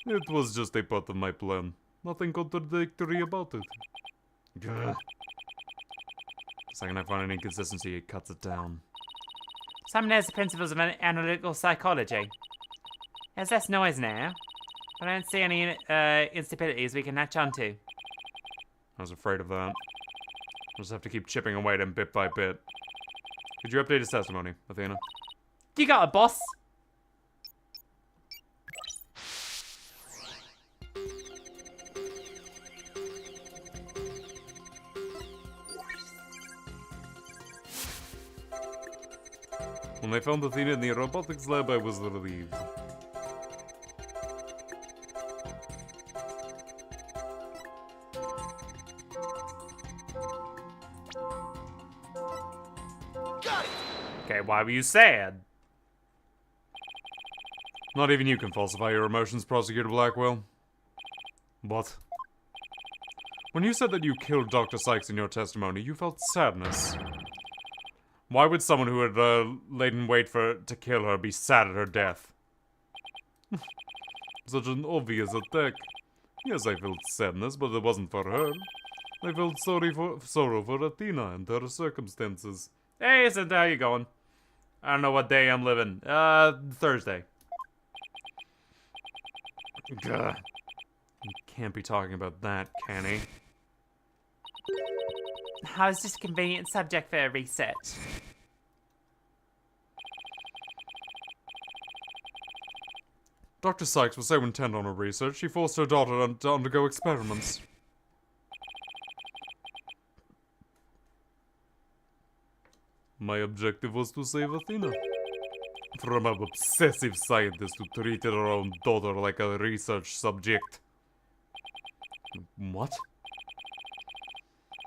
It was just a part of my plan. Nothing contradictory about it. Gah. The second I find an inconsistency, it cuts it down. Simon knows the principles of analytical psychology. There's less noise now. I don't see any instabilities we can latch onto. I was afraid of that. I'll just have to keep chipping away at him bit by bit. Could you update his testimony, Athena? You got a boss. When I found Athena in the robotics lab, I was relieved. Okay, why were you sad? Not even you can falsify your emotions, Prosecutor Blackwell. What? When you said that you killed Dr. Sykes in your testimony, you felt sadness. Why would someone who had laid in wait to kill her be sad at her death? Such an obvious attack. Yes, I felt sadness, but it wasn't for her. I felt sorrow for Athena and her circumstances. Hey, Santa, how you going? I don't know what day I'm living. Thursday. Gah. He can't be talking about that, can he? How is this a convenient subject for research? Dr. Sykes was so intent on her research, she forced her daughter to undergo experiments. My objective was to save Athena. From an obsessive scientist who treated her own daughter like a research subject. What?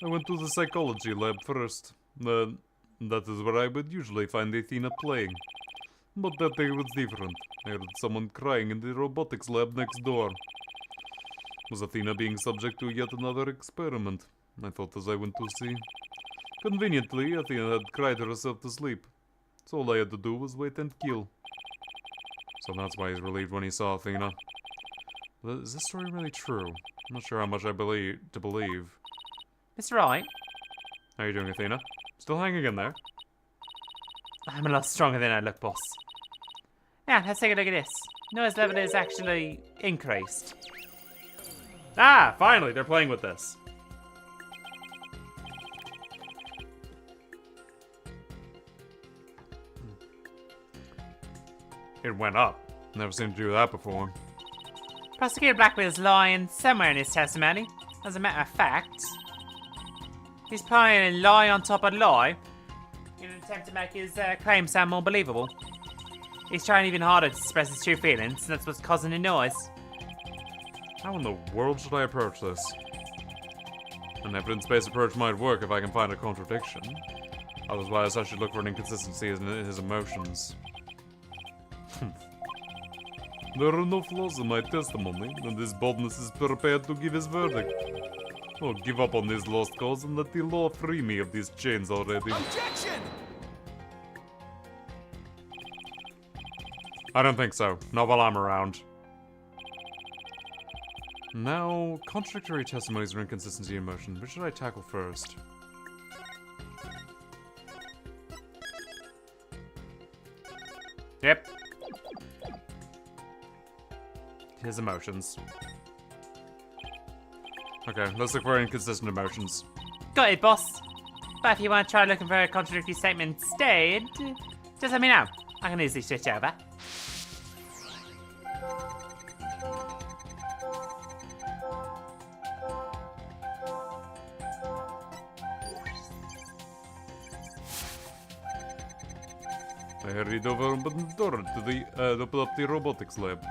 I went to the psychology lab first. That is where I would usually find Athena playing. But that day was different. I heard someone crying in the robotics lab next door. Was Athena being subject to yet another experiment? I thought as I went to see. Conveniently, Athena had cried herself to sleep. So all I had to do was wait and kill. So that's why he's relieved when he saw Athena. But is this story really true? I'm not sure how much to believe. Mr. Wright? How are you doing, Athena? Still hanging in there? I'm a lot stronger than I look, boss. Now, let's take a look at this. Noise level is actually increased. Ah, finally, they're playing with this. It went up. Never seen to do that before. Prosecutor Blackwell's lying somewhere in his testimony. As a matter of fact, he's piling a lie on top of lie in an attempt to make his claim sound more believable. He's trying even harder to express his true feelings, and that's what's causing the noise. How in the world should I approach this? An evidence-based approach might work if I can find a contradiction. Otherwise, I should look for an inconsistency in his emotions. There are no flaws in my testimony, and his boldness is prepared to give his verdict. Oh, give up on this lost cause and let the law free me of these chains already. Objection! I don't think so. Not while I'm around. Now, contradictory testimonies or inconsistency in motion. Which should I tackle first? Yep. His emotions. Okay, let's look for inconsistent emotions. Got it, boss. But if you want to try looking for a contradictory statement instead, just let me know. I can easily switch over. I hurried over and opened the door to open up the robotics lab.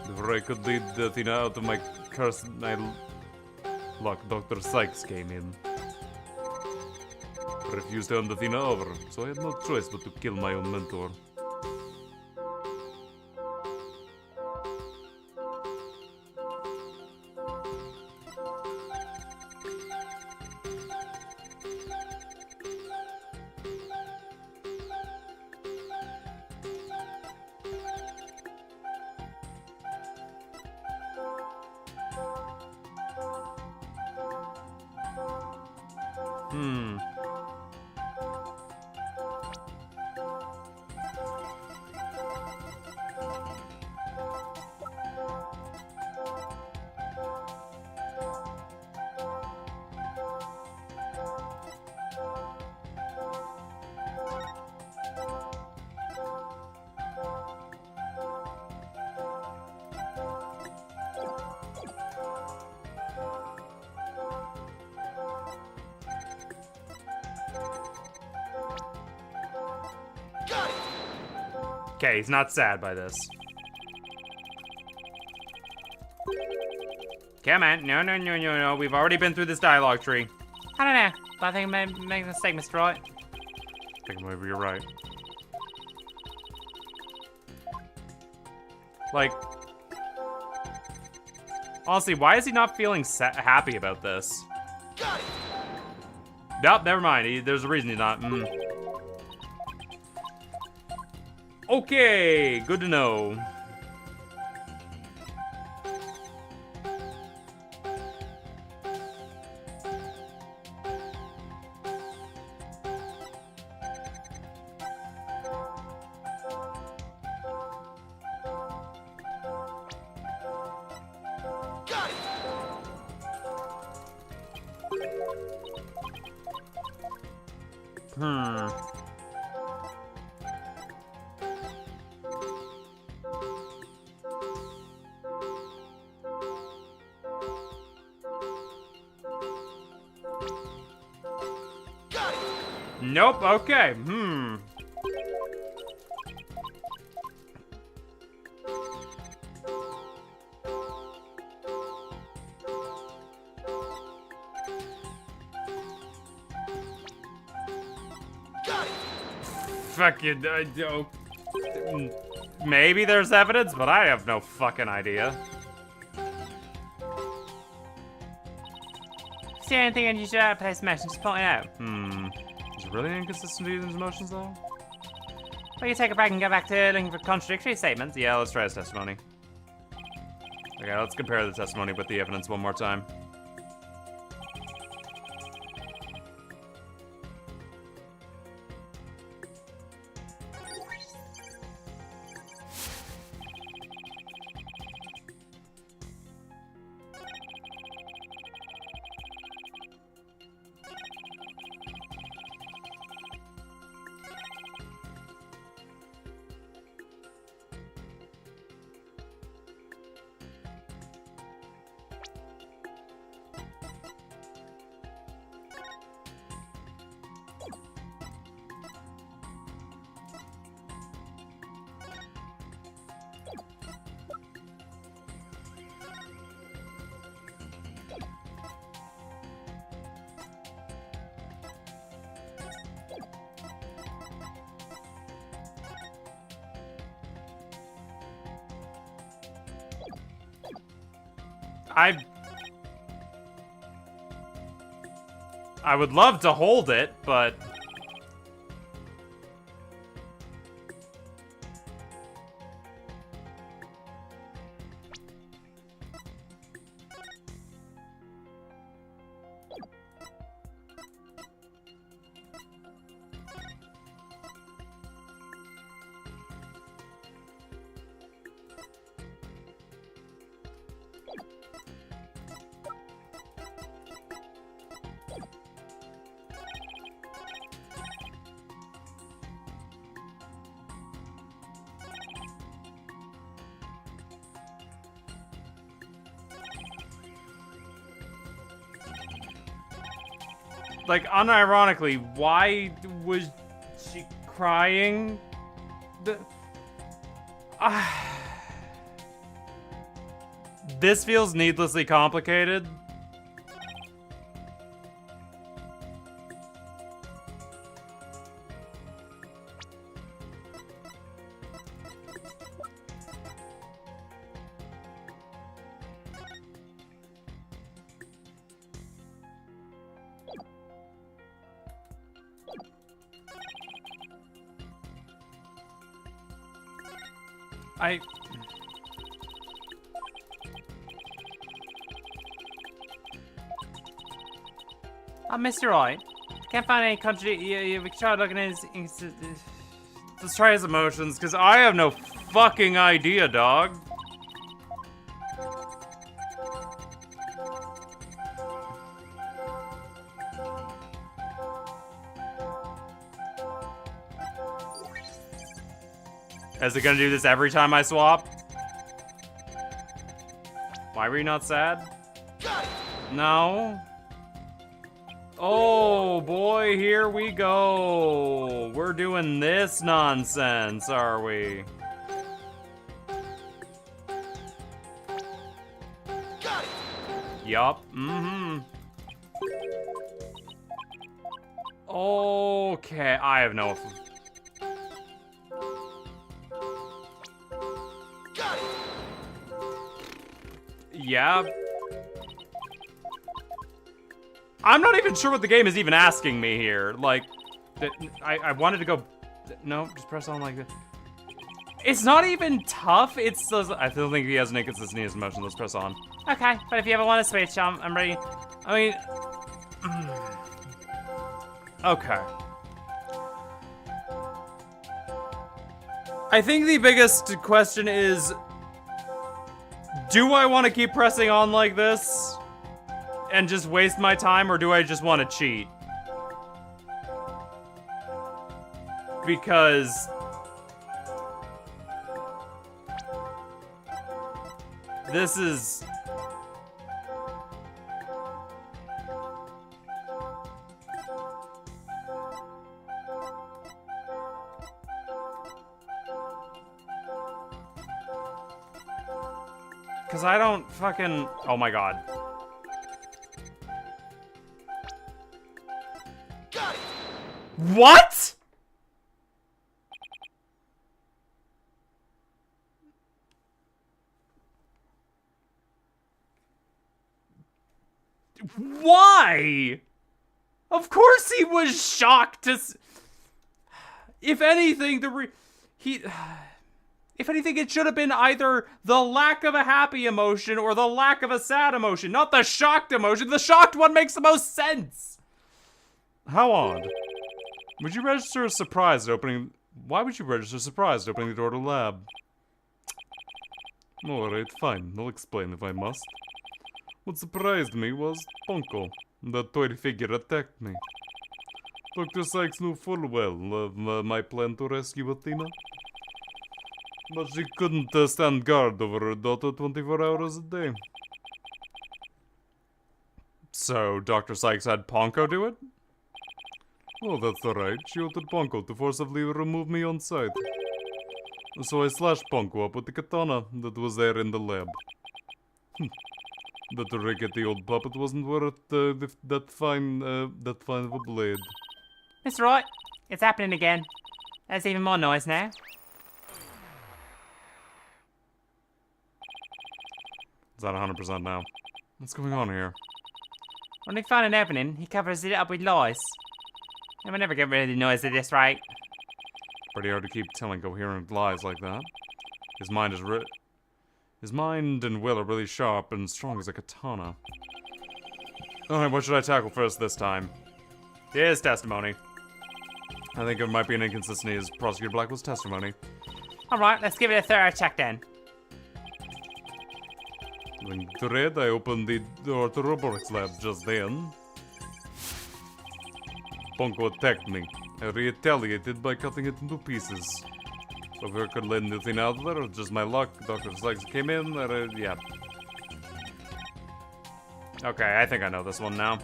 Before I could lead Athena out of my curse, luck, Dr. Sykes came in. I refused to hand Athena over, so I had no choice but to kill my own mentor. Okay, he's not sad by this. Come on. No. We've already been through this dialogue tree. I don't know, but I think I'm making a mistake, Mr. Wright. I think maybe you're right. Like, honestly, why is he not feeling happy about this? Nope, never mind. There's a reason he's not. Okay, good to know. Nope, okay, Fuck you, maybe there's evidence, but I have no fucking idea. See anything unusual out of place mentioned, just point it out. Is it really inconsistency in his emotions, though? Well, you take a break and go back to looking for contradictory statements. Yeah, let's try his testimony. Okay, let's compare the testimony with the evidence one more time. I would love to hold it, but like, unironically, why was she crying? This feels needlessly complicated. Mr. Roy, can't find any country. We tried looking at his. Let's try his emotions, because I have no fucking idea, dog. Is it gonna do this every time I swap? Why were you not sad? No. Oh boy, here we go. We're doing this nonsense, are we? Yup. Mm-hmm. Okay, I have no. Yeah. I'm not even sure what the game is even asking me here. Like, I wanted to go. No, just press on like this. It's not even tough. It's. I still think he has an inconsistency motion. Let's press on. Okay, but if you ever want to switch, I'm ready. I mean. Okay. I think the biggest question is, do I want to keep pressing on like this and just waste my time, or do I just want to cheat? Because this is... Because I don't fucking... Oh my god. What?! Why?! Of course he was shocked to if anything, if anything, it should have been either the lack of a happy emotion or the lack of a sad emotion, not the shocked emotion. The shocked one makes the most sense! How odd. Would you register as surprised at opening... Why would you register surprised at opening the door to the lab? Alright, fine. I'll explain if I must. What surprised me was Ponko. The toy figure attacked me. Dr. Sykes knew full well of my plan to rescue Athena. But she couldn't stand guard over her daughter 24 hours a day. So, Dr. Sykes had Ponko do it? Oh, that's alright. She ordered Ponko to forcibly remove me on sight. So I slashed Ponko up with the katana that was there in the lab. That rickety old puppet wasn't worth that fine of a blade. Mr. Roy, it's happening again. There's even more noise now. Is that 100% now? What's going on here? When we find an opening, he covers it up with lies. And we'll never get rid of the noise at this rate. Pretty hard to keep telling coherent lies like that. His mind and will are really sharp and strong as a katana. Alright, what should I tackle first this time? His testimony. I think it might be an inconsistency as Prosecutor Blackwell's testimony. Alright, let's give it a thorough check then. When dread, I opened the door to robotics lab just then. Ponko attacked me. I retaliated by cutting it into pieces. So if I could let anything out there, or just my luck, Dr. Sykes came in, yeah. Okay, I think I know this one now.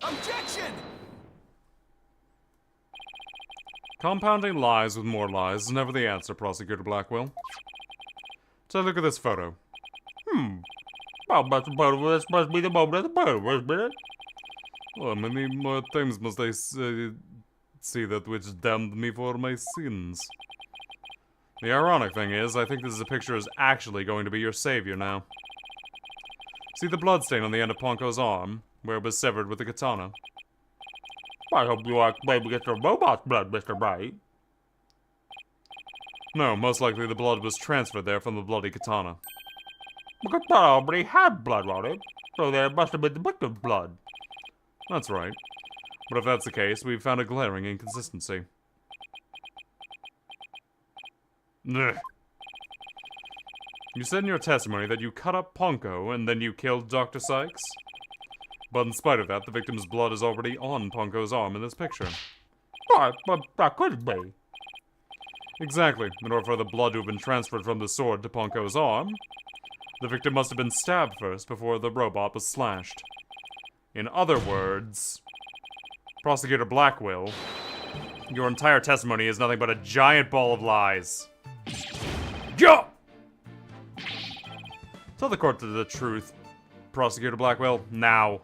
Objection! Compounding lies with more lies is never the answer, Prosecutor Blackwell. So look at this photo. Well, this must be the moment of the murder, isn't it? How many more times must I see that which damned me for my sins? The ironic thing is, I think this is a picture is actually going to be your savior now. See the bloodstain on the end of Ponko's arm, where it was severed with the katana? I hope you aren't blaming it for robot's blood, Mr. Bright. No, most likely the blood was transferred there from the bloody katana. The katana already had blood on it, so there must have been the victim's blood. That's right. But if that's the case, we've found a glaring inconsistency. Ugh. You said in your testimony that you cut up Ponko and then you killed Dr. Sykes? But in spite of that, the victim's blood is already on Ponko's arm in this picture. But that couldn't be. Exactly. In order for the blood to have been transferred from the sword to Ponko's arm, the victim must have been stabbed first before the robot was slashed. In other words, Prosecutor Blackwell, your entire testimony is nothing but a giant ball of lies. Go! Tell the court the truth, Prosecutor Blackwell, now.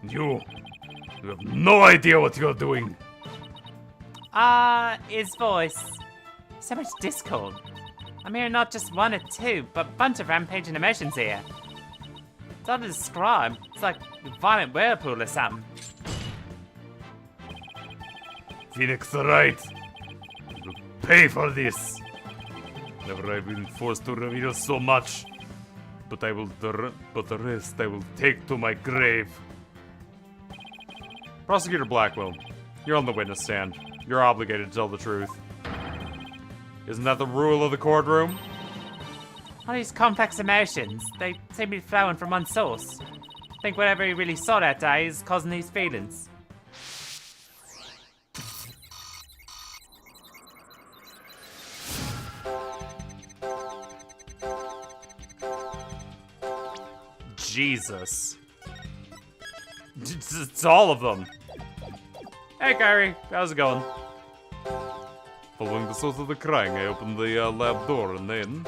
You have no idea what you're doing. His voice. So much discord. I'm hearing not just one or two, but a bunch of rampaging emotions here. It's hard to describe. It's like a violent whirlpool or something. Phoenix, right. You'll pay for this. Never have been forced to reveal so much. But the rest I will take to my grave. Prosecutor Blackwell, you're on the witness stand. You're obligated to tell the truth. Isn't that the rule of the courtroom? All these complex emotions, they seem to be flowing from one source. I think whatever he really saw that day is causing these feelings. Jesus. It's all of them. Hey, Kyrie. How's it going? Following the source of the crying, I opened the lab door and then...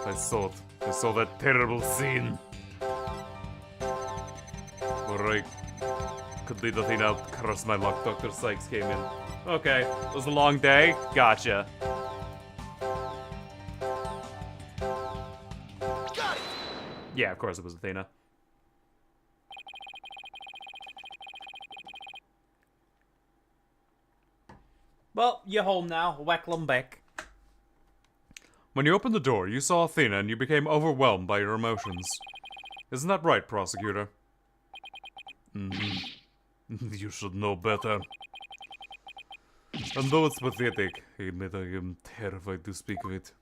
I saw that terrible scene. Where I could leave the thing out, curse my luck, Dr. Sykes came in. Okay. It was a long day. Gotcha. Got it! Yeah, of course it was Athena. Well, you're home now. Wecklam back. When you opened the door, you saw Athena and you became overwhelmed by your emotions. Isn't that right, prosecutor? You should know better. And though it's pathetic, I admit I am terrified to speak of it.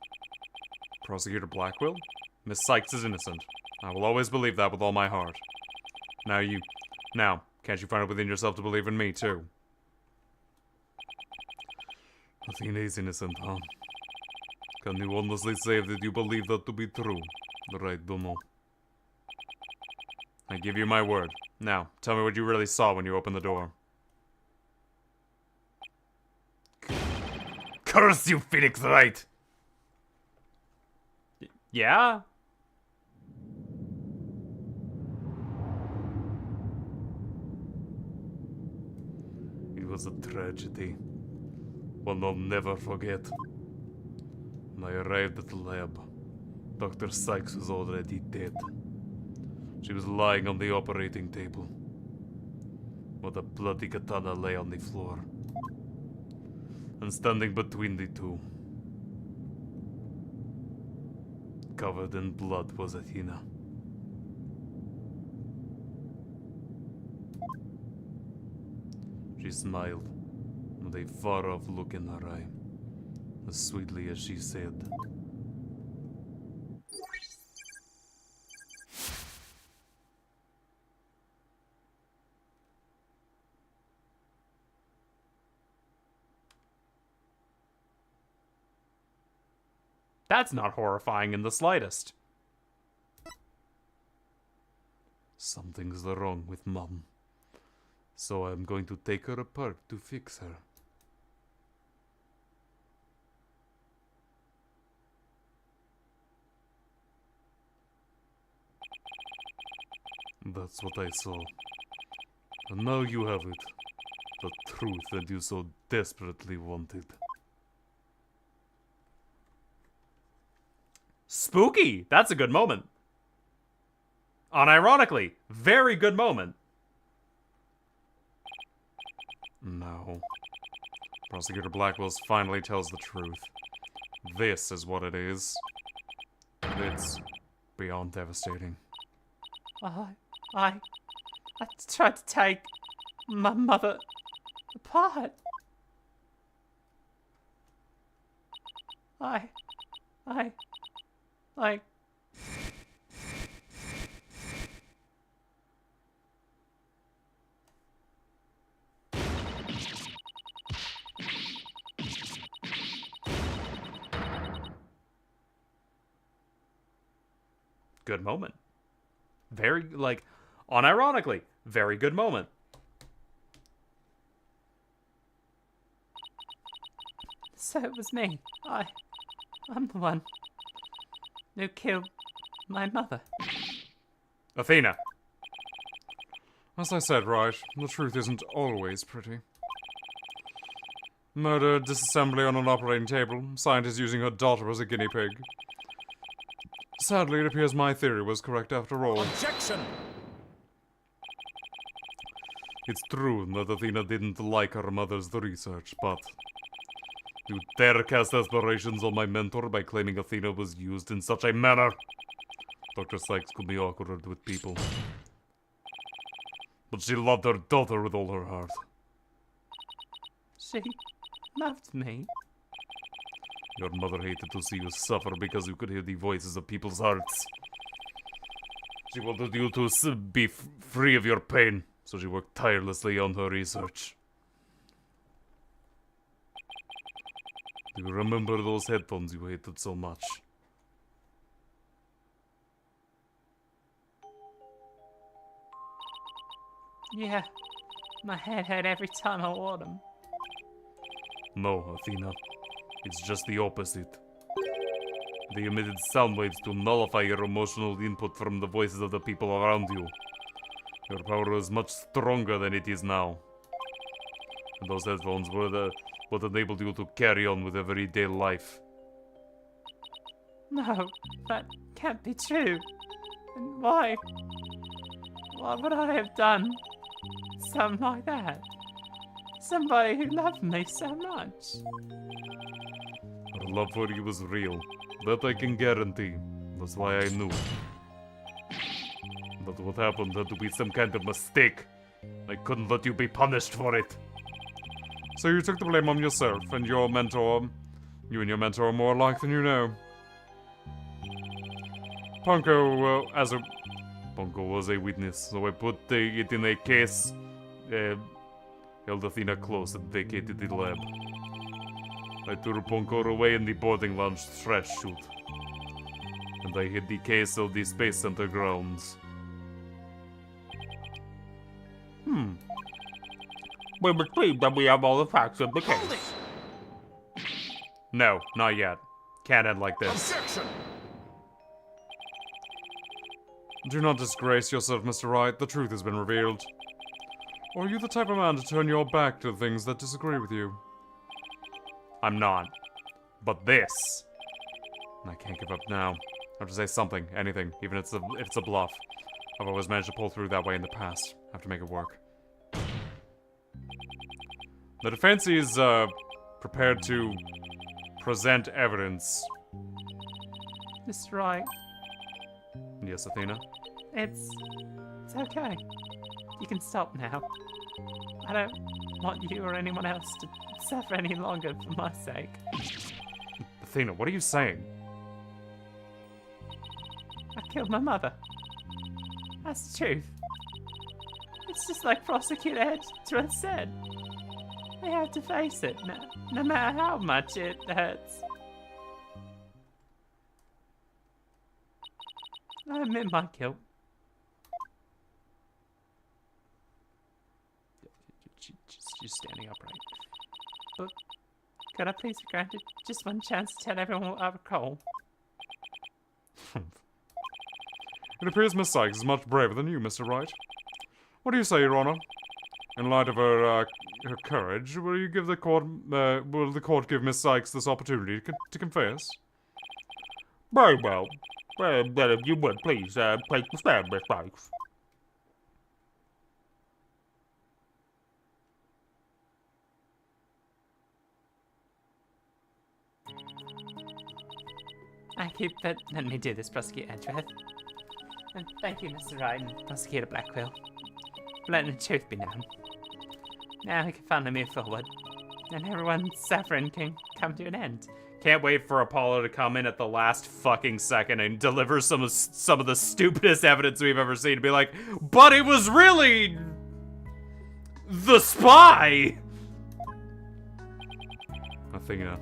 Prosecutor Blackwell? Miss Sykes is innocent. I will always believe that with all my heart. Now, can't you find it within yourself to believe in me, too? Athena is innocent, huh? Can you honestly say that you believe that to be true? I don't know. I give you my word. Now, tell me what you really saw when you opened the door. Curse you, Phoenix Wright! Yeah? was a tragedy. One I'll never forget. When I arrived at the lab, Dr. Sykes was already dead. She was lying on the operating table, with a bloody katana lay on the floor. And standing between the two, covered in blood, was Athena. She smiled, with a far-off look in her eye, as sweetly as she said, That's not horrifying in the slightest. "Something's wrong with Mom, so I'm going to take her apart to fix her." That's what I saw. And now you have it. The truth that you so desperately wanted. Spooky! That's a good moment. Unironically, very good moment. Now, Prosecutor Blackwell's finally tells the truth. This is what it is. It's beyond devastating. I tried to take my mother apart. I Good moment. Very, like, unironically, very good moment. So it was me. I'm the one who killed my mother. Athena. As I said, right, the truth isn't always pretty. Murder, disassembly on an operating table, scientists using her daughter as a guinea pig. Sadly, it appears my theory was correct after all. Objection! It's true that Athena didn't like her mother's research, but you dare cast aspirations on my mentor by claiming Athena was used in such a manner? Dr. Sykes could be awkward with people, but she loved her daughter with all her heart. She loved me. Your mother hated to see you suffer because you could hear the voices of people's hearts. She wanted you to be free of your pain, so she worked tirelessly on her research. Do you remember those headphones you hated so much? Yeah, my head hurt every time I wore them. No, Athena. It's just the opposite. They emitted sound waves to nullify your emotional input from the voices of the people around you. Your power is much stronger than it is now. And those headphones were what enabled you to carry on with everyday life. No, that can't be true. And why? Why would I have done something like that? Somebody who loved me so much. Her love for you was real. That I can guarantee. That's why I knew. But what happened had to be some kind of mistake. I couldn't let you be punished for it. So you took the blame on yourself and your mentor. You and your mentor are more alike than you know. Punko was a witness, so I put it in a case, held Athena close and vacated the lab. I threw Punko away in the boarding lounge trash chute. And I hid the case of the Space Center grounds. We believe that we have all the facts of the case. No, not yet. Can't end like this. Objection! Do not disgrace yourself, Mr. Wright. The truth has been revealed. Or are you the type of man to turn your back to things that disagree with you? I'm not. But this... I can't give up now. I have to say something, anything, even if it's a bluff. I've always managed to pull through that way in the past. I have to make it work. The defense is, prepared to present evidence. Mr. Wright, Yes, Athena? it's okay. You can stop now. I don't want you or anyone else to suffer any longer for my sake. Athena, what are you saying? I killed my mother. That's the truth. It's just like Prosecutor Edgeworth said. They have to face it, no matter how much it hurts. I admit my guilt. She's standing upright. But could I please be granted just one chance to tell everyone what I recall? It appears Miss Sykes is much braver than you, Mr. Wright. What do you say, Your Honor? In light of her courage, will the court give Miss Sykes this opportunity to confess? Very well. Then if you would, please, take the stand, Miss Sykes. Thank you, but let me do this, Prosecutor Edgeworth. And thank you, Mr. Wright and Prosecutor Blackwell, for letting the truth be known. Now we can finally move forward, and everyone's suffering can come to an end. Can't wait for Apollo to come in at the last fucking second and deliver some of the stupidest evidence we've ever seen. To be like, but it was really the spy. Athena.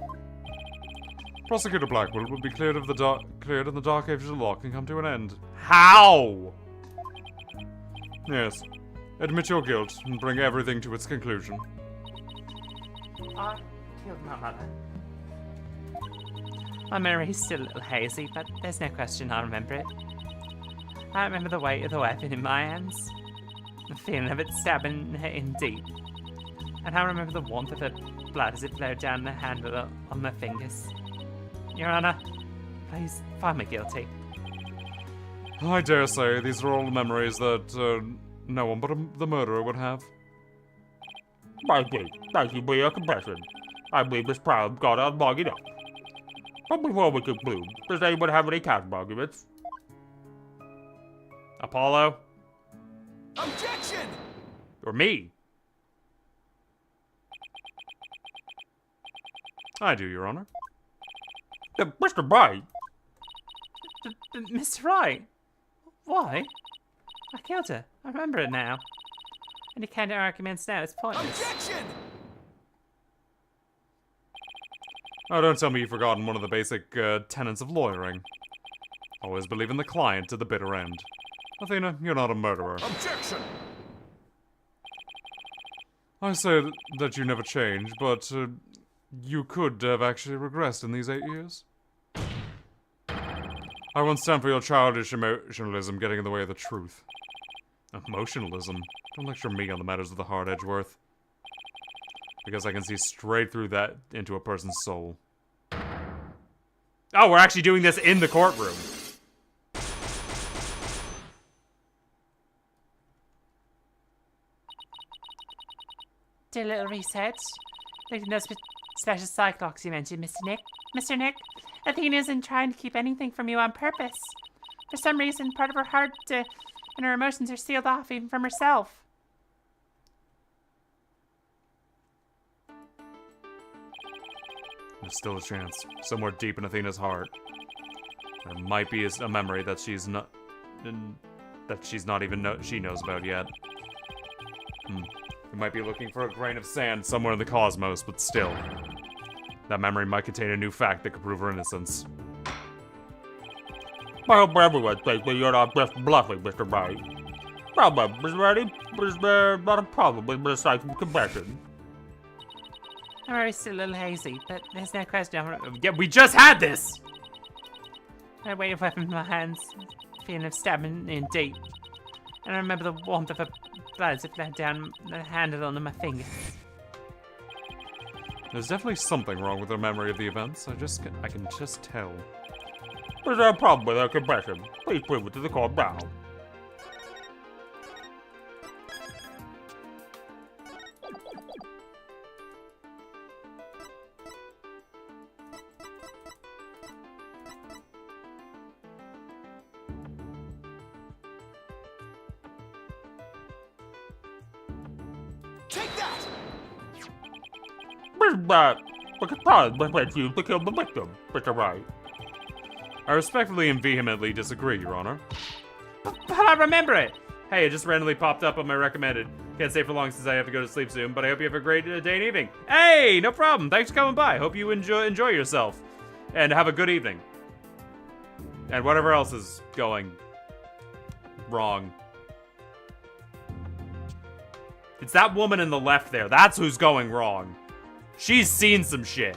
Prosecutor Blackwell will be cleared and the Dark Ages of law can come to an end. How? Yes. Admit your guilt and bring everything to its conclusion. I killed my mother. My memory's still a little hazy, but there's no question I remember it. I remember the weight of the weapon in my hands, the feeling of it stabbing in deep, and I remember the warmth of her blood as it flowed down the handle on my fingers. Your Honor, please find me guilty. I dare say these are all memories that no one but the murderer would have. I agree. Thank you for your confession. I believe this trial got on long enough. But before we conclude, does anyone have any counter arguments? Apollo? Objection! Or me? I do, Your Honor. Mr. Wright? Mr. Wright? Why? I killed her. I remember it now. Any counter arguments now is pointless. Objection! Oh, don't tell me you've forgotten one of the basic tenets of lawyering. Always believe in the client to the bitter end. Athena, you're not a murderer. Objection! I say that you never changed, but you could have actually regressed in these 8 years. I won't stand for your childish emotionalism getting in the way of the truth. Emotionalism? Don't lecture me on the matters of the heart, Edgeworth. Because I can see straight through that into a person's soul. Oh, we're actually doing this in the courtroom. Do a little research. Looked at those special cyclocks you mentioned, Mr. Nick. Mr. Nick, Athena isn't trying to keep anything from you on purpose. For some reason, part of her heart and her emotions are sealed off even from herself. There's still a chance. Somewhere deep in Athena's heart. There might be a memory that she's not even she knows about yet. We might be looking for a grain of sand somewhere in the cosmos, but still. That memory might contain a new fact that could prove her innocence. I hope everyone thinks that you're not just bluffing, Mr. Wright. Well, Ms. Reddy, is there not a problem with Ms. Sykes' confession? My memory's still a little hazy, but there's no question. Yeah, we just had this! I weight of weapon in my hands, feeling of stabbing in deep. And I remember the warmth of her well as if I had down the handle on my fingers. There's definitely something wrong with her memory of the events. I can just tell. Is there a problem with her confession? Please prove it to the court now. The katana was used to kill the victim, Mr. Wright. I respectfully and vehemently disagree, Your Honor. But I remember it! Hey, it just randomly popped up on my recommended. Can't stay for long since I have to go to sleep soon, but I hope you have a great day and evening. Hey, no problem. Thanks for coming by. Hope you enjoy yourself. And have a good evening. And whatever else is going wrong. It's that woman in the left there. That's who's going wrong. She's seen some shit.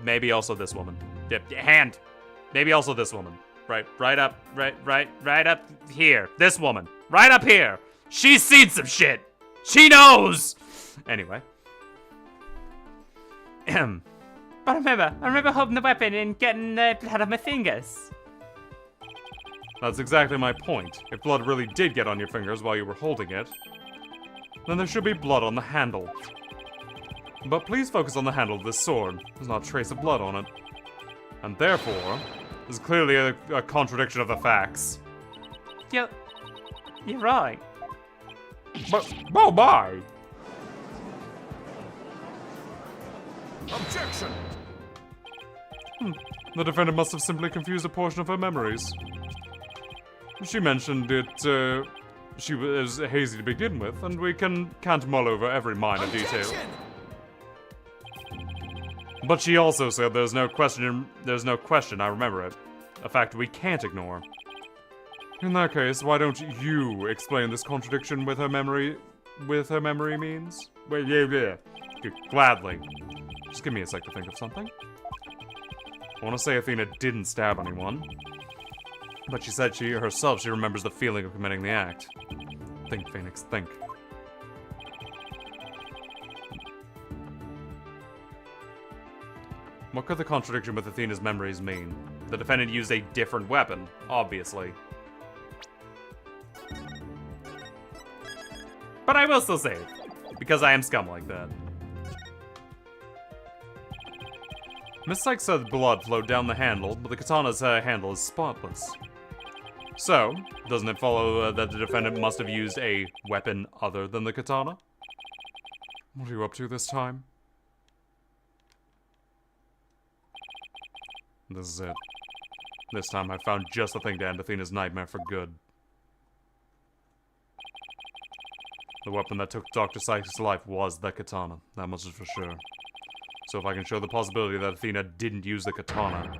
Maybe also this woman. Hand. Maybe also this woman. Right up here. This woman. Right up here. She's seen some shit. She knows. Anyway. But I remember holding the weapon and getting blood on my fingers. That's exactly my point. If blood really did get on your fingers while you were holding it, then there should be blood on the handle. But please focus on the handle of this sword. There's not a trace of blood on it. And therefore, there's clearly a contradiction of the facts. You're right. But, oh my! Objection! The defendant must have simply confused a portion of her memories. She mentioned it, she was hazy to begin with, and we can't mull over every minor detail. But she also said there's no question I remember it. A fact we can't ignore. In that case, why don't you explain this contradiction with her memory means? Well, yeah. Gladly. Just give me a sec to think of something. I want to say Athena didn't stab anyone, but she said she remembers the feeling of committing the act. Think, Phoenix, think. What could the contradiction with Athena's memories mean? The defendant used a different weapon, obviously. But I will still say it, because I am scum like that. Miss Sykes said blood flowed down the handle, but the katana's handle is spotless. So, doesn't it follow that the defendant must have used a weapon other than the katana? What are you up to this time? This is it. This time I found just the thing to end Athena's nightmare for good. The weapon that took Dr. Sykes' life was the katana, that much is for sure. So if I can show the possibility that Athena didn't use the katana,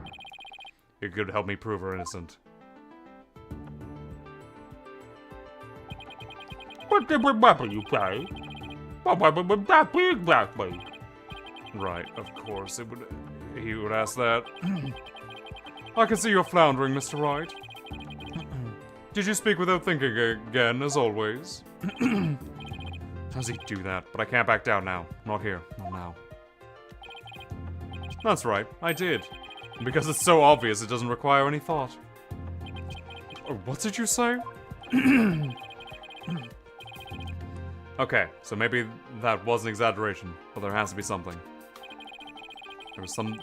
it could help me prove her innocent. What different weapon you say? What weapon would that be exactly? Right, of course, he would ask that. I can see you're floundering, Mr. Wright. Did you speak without thinking again, as always? Does he do that? But I can't back down now. Not here. Not now. That's right, I did. Because it's so obvious it doesn't require any thought. What did you say? Okay, so maybe that was an exaggeration, but there has to be something. There was some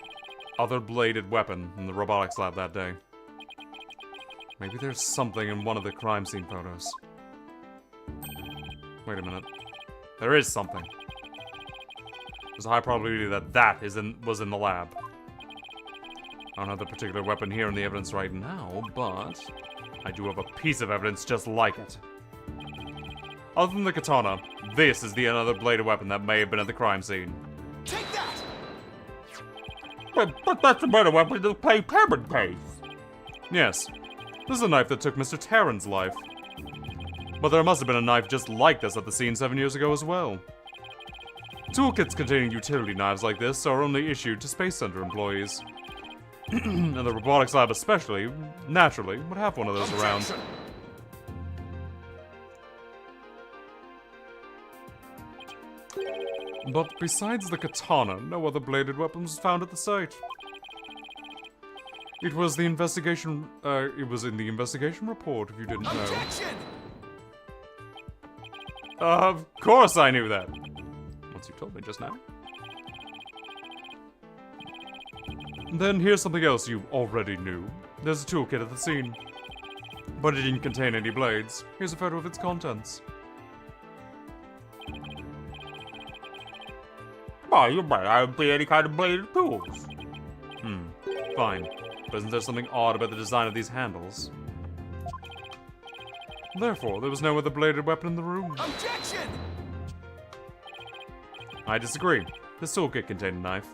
other bladed weapon in the robotics lab that day. Maybe there's something in one of the crime scene photos. Wait a minute. There is something. There's a high probability that was in the lab. I don't have the particular weapon here in the evidence right now, but I do have a piece of evidence just like it. Other than the katana, this is the another bladed weapon that may have been at the crime scene. Take that! But that's a better weapon to play Terran's case. Yes, this is a knife that took Mr. Terran's life. But there must have been a knife just like this at the scene 7 years ago as well. Toolkits containing utility knives like this are only issued to Space Center employees. And the robotics lab especially, naturally, would have one of those around. But besides the katana, no other bladed weapon was found at the site. It was in the investigation report, if you didn't know. Of course I knew that. Once you told me just now. Then here's something else you already knew. There's a toolkit at the scene. But it didn't contain any blades. Here's a photo of its contents. Oh, you're right. I don't see any kind of bladed tools. Fine. But isn't there something odd about the design of these handles? Therefore, there was no other bladed weapon in the room. Objection! I disagree. This toolkit contained a knife.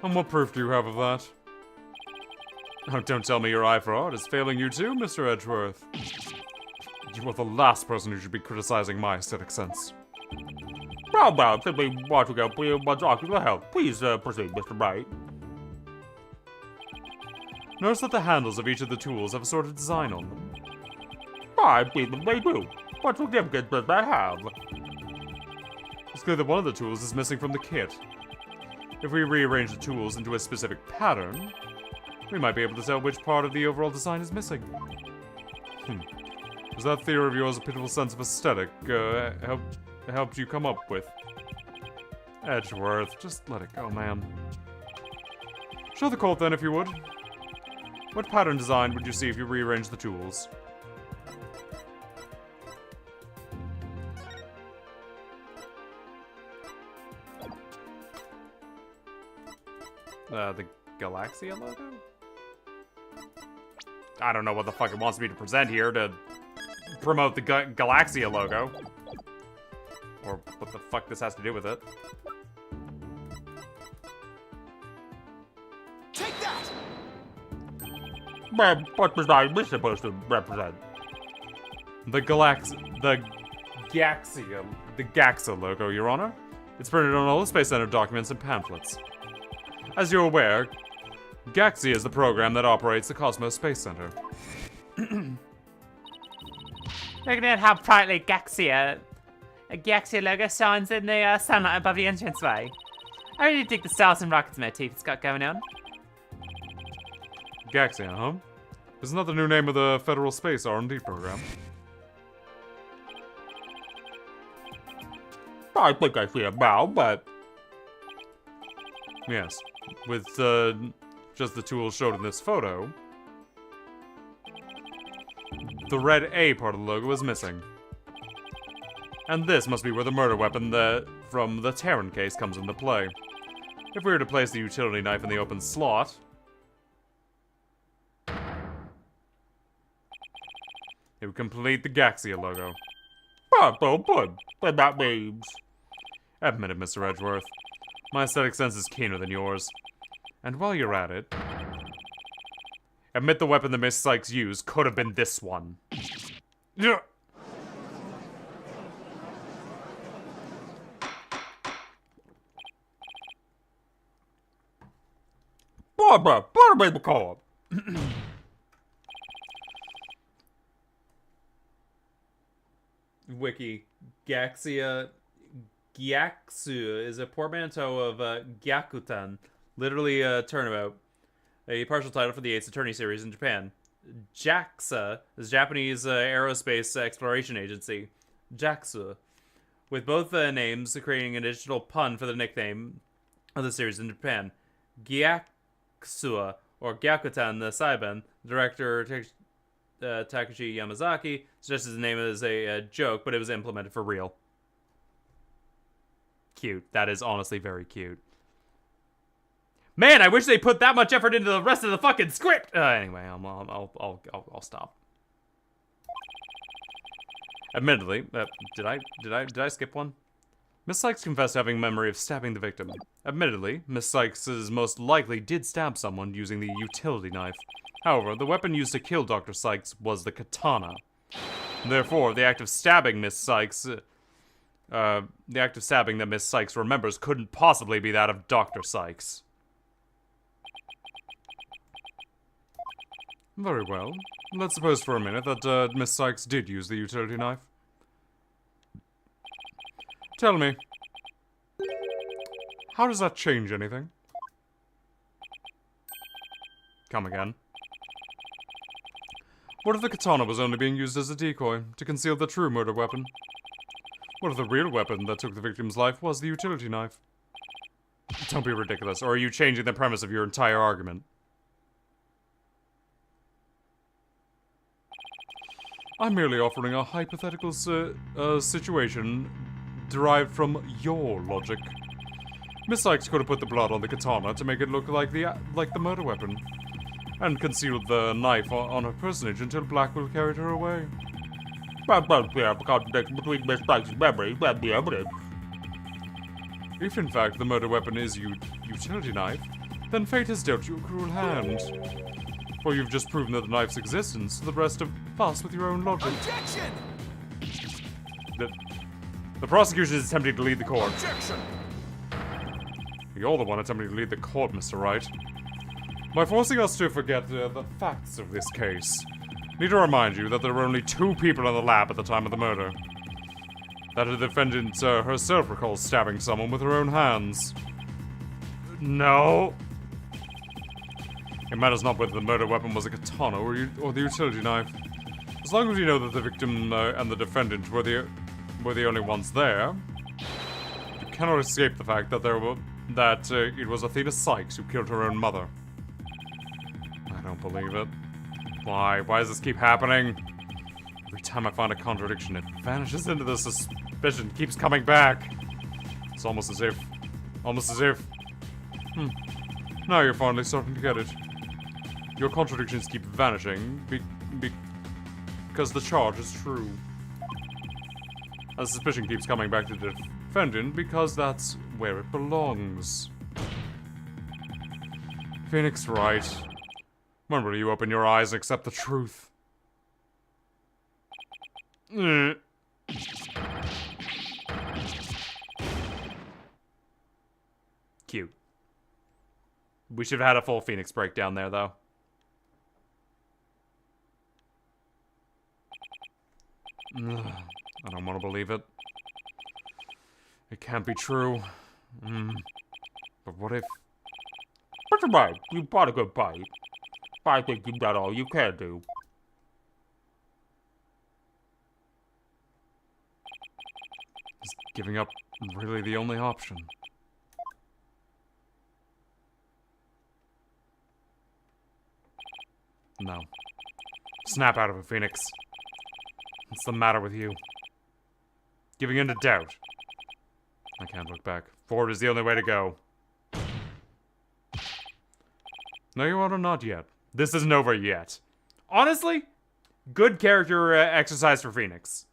And what proof do you have of that? Oh, don't tell me your eye for art is failing you too, Mr. Edgeworth. You are the last person who should be criticizing my aesthetic sense. Well, simply want to go for one's ocular health. Please proceed, Mr. Bright. Notice that the handles of each of the tools have a sort of design on them. I believe that they do. What significance does that have? It's clear that one of the tools is missing from the kit. If we rearrange the tools into a specific pattern, we might be able to tell which part of the overall design is missing. Was that theory of yours a pitiful sense of aesthetic helped you come up with? Edgeworth, just let it go, man. Show the court then, if you would. What pattern design would you see if you rearranged the tools? The Galaxia logo? I don't know what the fuck it wants me to present here to promote the Galaxia logo. Or what the fuck this has to do with it. Take that! What design is supposed to represent? The Gaxa logo, Your Honor. It's printed on all the Space Center documents and pamphlets. As you're aware, Gaxia is the program that operates the Cosmos Space Center. Look at how proudly Gaxia logo shines in the sunlight above the entranceway. I really dig the stars and rockets motif it's got going on. Gaxia, huh? Isn't that the new name of the Federal Space R&D program? I think I see it now, but... Yes. With, just the tools showed in this photo, the red A part of the logo is missing. And this must be where the murder weapon from the Terran case comes into play. If we were to place the utility knife in the open slot, it would complete the Gaxia logo. So good. But that means... Admit it, Mr. Edgeworth. My aesthetic sense is keener than yours. And while you're at it, admit the weapon that Miss Sykes used could have been this one. Yeah. Barbara, baby call. Wiki. Gyaksu is a portmanteau of Gyakutan, literally a turnabout, a partial title for the Ace Attorney series in Japan. JAXA is Japanese aerospace exploration agency. JAXA, with both names creating an additional pun for the nickname of the series in Japan. Gyakusua, or Gyakutan Saiban, director Takashi Yamazaki suggested the name as a joke, but it was implemented for real. Cute. That is honestly very cute. Man, I wish they put that much effort into the rest of the fucking script. Anyway, I'll stop. Admittedly, did I skip one? Miss Sykes confessed to having memory of stabbing the victim. Admittedly, Miss Sykes most likely did stab someone using the utility knife. However, the weapon used to kill Dr. Sykes was the katana. Therefore, the act of stabbing Miss Sykes, that Miss Sykes remembers couldn't possibly be that of Dr. Sykes. Very well. Let's suppose for a minute that Miss Sykes did use the utility knife. Tell me, how does that change anything? Come again. What if the katana was only being used as a decoy, to conceal the true murder weapon? What if the real weapon that took the victim's life was the utility knife? Don't be ridiculous, or are you changing the premise of your entire argument? I'm merely offering a hypothetical situation derived from your logic. Miss Sykes could have put the blood on the katana to make it look like the murder weapon, and concealed the knife on her personage until Blackwell carried her away. But we have a contradiction between Miss Sykes' memory and the evidence. If in fact the murder weapon is utility knife, then fate has dealt you a cruel hand. For you've just proven that the knife's existence to the rest of us with your own logic. Objection! The prosecution is attempting to lead the court. Objection! You're the one attempting to lead the court, Mr. Wright. By forcing us to forget the facts of this case, I need to remind you that there were only 2 people in the lab at the time of the murder. That the defendant herself recalls stabbing someone with her own hands. No. It matters not whether the murder weapon was a katana or the utility knife. As long as you know that the victim and the defendant were the only ones there, you cannot escape the fact that it was Athena Sykes who killed her own mother. I don't believe it. Why? Why does this keep happening? Every time I find a contradiction, it vanishes into the suspicion, keeps coming back. It's almost as if... Now you're finally starting to get it. Your contradictions keep vanishing because the charge is true. And suspicion keeps coming back to the defendant because that's where it belongs. Phoenix Wright, when will you open your eyes and accept the truth? Cute. We should have had a full Phoenix breakdown there, though. I don't want to believe it. It can't be true. But what if... What's the matter? You bought a good bite. I think you've done all you can do. Is giving up really the only option? No. Snap out of it, Phoenix. What's the matter with you? Giving in to doubt. I can't look back. Forward is the only way to go. No, you ought to not yet. This isn't over yet. Honestly, good character exercise for Phoenix.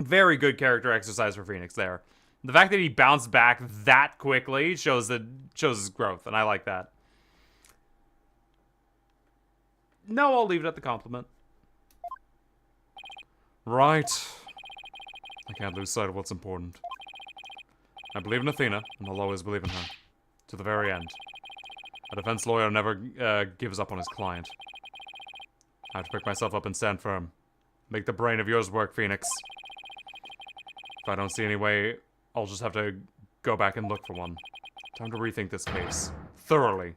Very good character exercise for Phoenix there. The fact that he bounced back that quickly shows his growth, and I like that. No, I'll leave it at the compliment. Right. I can't lose sight of what's important. I believe in Athena, and I'll always believe in her. To the very end. A defense lawyer never gives up on his client. I have to pick myself up and stand firm. Make the brain of yours work, Phoenix. If I don't see any way, I'll just have to go back and look for one. Time to rethink this case. Thoroughly.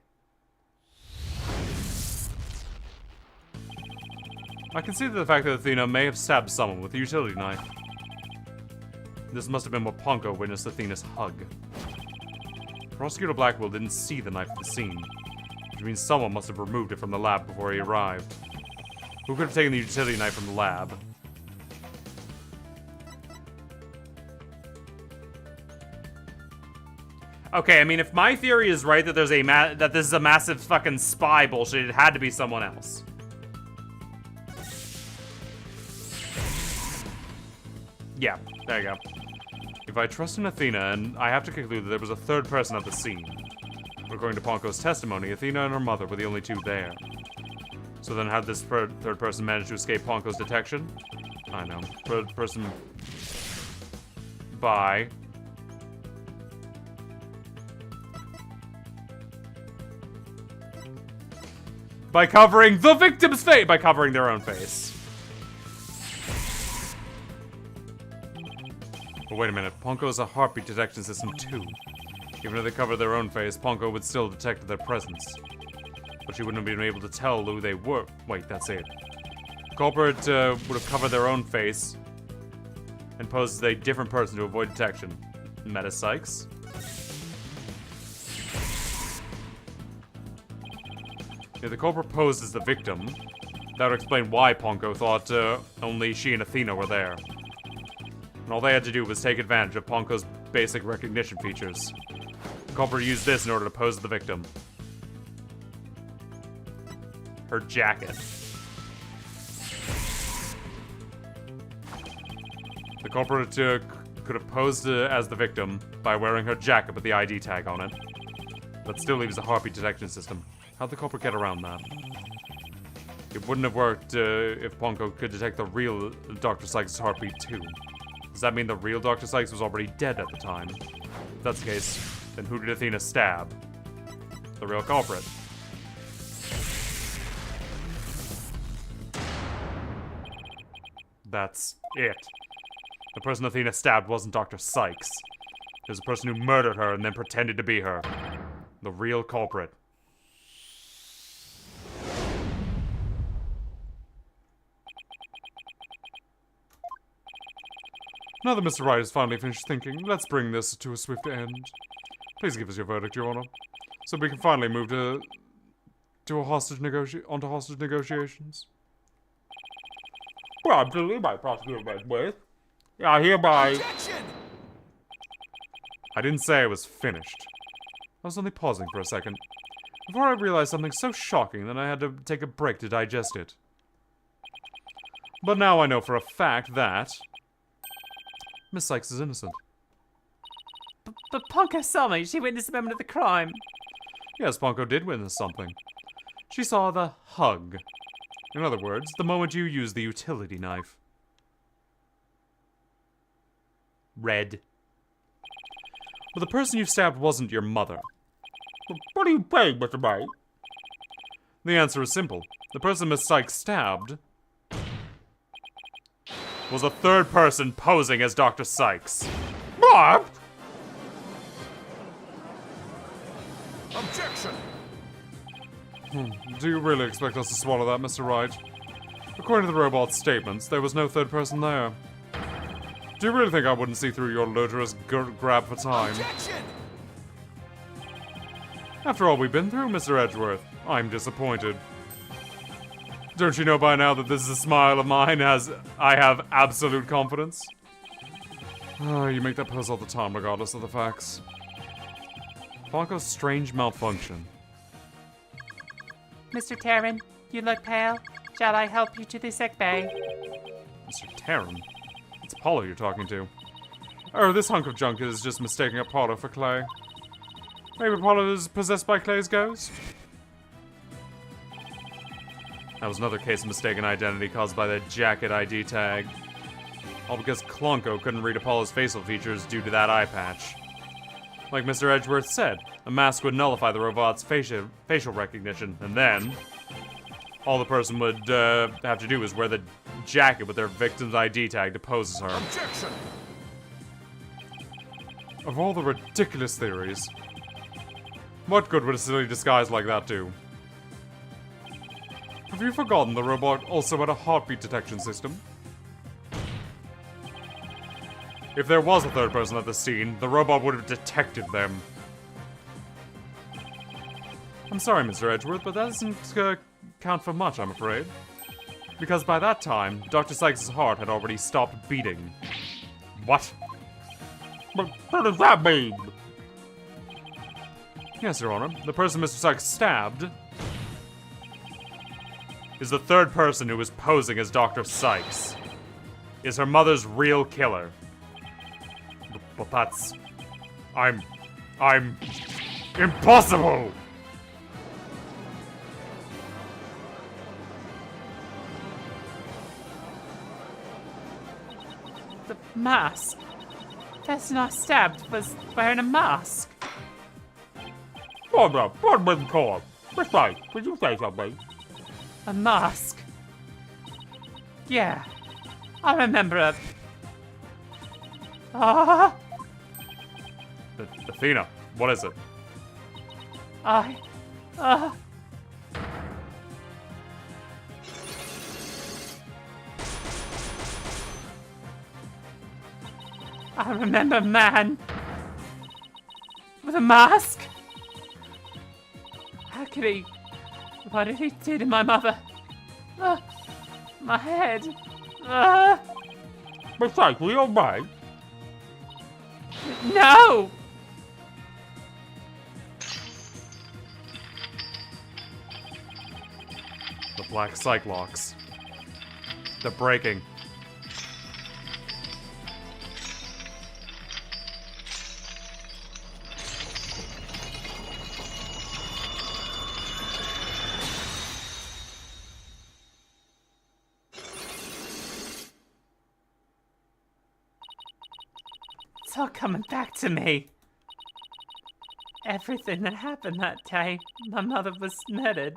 I can see the fact that Athena may have stabbed someone with a utility knife. This must have been what Ponko witnessed Athena's hug. Prosecutor Blackwell didn't see the knife at the scene, which means someone must have removed it from the lab before he arrived. Who could have taken the utility knife from the lab? Okay, I mean, if my theory is right that there's that this is a massive fucking spy bullshit, it had to be someone else. Yeah, there you go. If I trust in Athena, and I have to conclude that there was a third person at the scene. According to Ponko's testimony, Athena and her mother were the only 2 there. So then how did this third person manage to escape Ponko's detection? I know. Third person... by... by covering the victim's face, by covering their own face. But wait a minute, Ponko has a heartbeat detection system too. Even if they cover their own face, Ponko would still detect their presence. But she wouldn't have been able to tell who they were. Wait, that's it. The culprit would have covered their own face and posed as a different person to avoid detection. Meta Sykes? If the culprit posed as the victim, that would explain why Ponko thought only she and Athena were there. And all they had to do was take advantage of Ponko's basic recognition features. The culprit used this in order to pose as the victim. Her jacket. The culprit could have posed as the victim by wearing her jacket with the ID tag on it. That still leaves a heartbeat detection system. How'd the culprit get around that? It wouldn't have worked if Ponko could detect the real Dr. Sykes' heartbeat too. Does that mean the real Dr. Sykes was already dead at the time? If that's the case, then who did Athena stab? The real culprit. That's it. The person Athena stabbed wasn't Dr. Sykes. It was the person who murdered her and then pretended to be her. The real culprit. Now that Mr. Wright has finally finished thinking, let's bring this to a swift end. Please give us your verdict, Your Honor, so we can finally move onto hostage negotiations. Well, absolutely, my prosecutor Redworth. I hereby... I didn't say I was finished. I was only pausing for a second, before I realized something so shocking that I had to take a break to digest it. But now I know for a fact that Miss Sykes is innocent. But Ponko saw me. She witnessed the moment of the crime. Yes, Ponko did witness something. She saw the hug. In other words, the moment you used the utility knife. Red. But the person you stabbed wasn't your mother. What are you saying, Mr. Wright? The answer is simple. The person Miss Sykes stabbed Was a third person posing as Dr. Sykes. What? Objection! Do you really expect us to swallow that, Mr. Wright? According to the robot's statements, there was no third person there. Do you really think I wouldn't see through your ludicrous grab for time? Objection! After all we've been through, Mr. Edgeworth, I'm disappointed. Don't you know by now that this is a smile of mine as I have absolute confidence? Oh, you make that pose all the time regardless of the facts. Ponko's strange malfunction. Mr. Taryn, you look pale. Shall I help you to the sick bay? Mr. Taryn? It's Apollo you're talking to. Oh, this hunk of junk is just mistaking Apollo for Clay. Maybe Apollo is possessed by Clay's ghost? That was another case of mistaken identity caused by the jacket ID tag. All because Klonko couldn't read Apollo's facial features due to that eye patch. Like Mr. Edgeworth said, a mask would nullify the robot's facial recognition, and then all the person would have to do is wear the jacket with their victim's ID tag to pose as her. Objection! Of all the ridiculous theories, what good would a silly disguise like that do? Have you forgotten the robot also had a heartbeat detection system? If there was a third person at the scene, the robot would have detected them. I'm sorry, Mr. Edgeworth, but that doesn't count for much, I'm afraid. Because by that time, Dr. Sykes' heart had already stopped beating. What? But what does that mean? Yes, Your Honor. The person Mr. Sykes stabbed Is the third person who was posing as Dr. Sykes. Is her mother's real killer. But that's... I'm... Impossible! The mask. Person I stabbed was wearing a mask. What with call? Miss Wright, would you say something? A mask. Yeah, I remember it. Ah, Athena, what is it? I remember a man with a mask. How could he? What did he do to my mother? My head. Precisely, alright. No! The black cyclocks. They're breaking. It's all coming back to me. Everything that happened that day, my mother was murdered.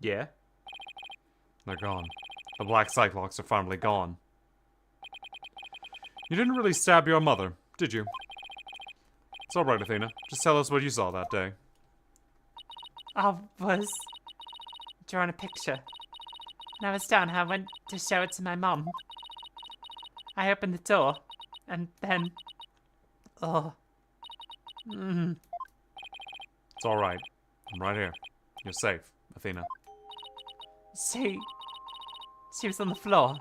Yeah? They're gone. The black cyclocks are finally gone. You didn't really stab your mother, did you? It's alright, Athena. Just tell us what you saw that day. I was drawing a picture. When I was done, I went to show it to my mom. I opened the door, and then... Oh. It's alright. I'm right here. You're safe, Athena. She was on the floor,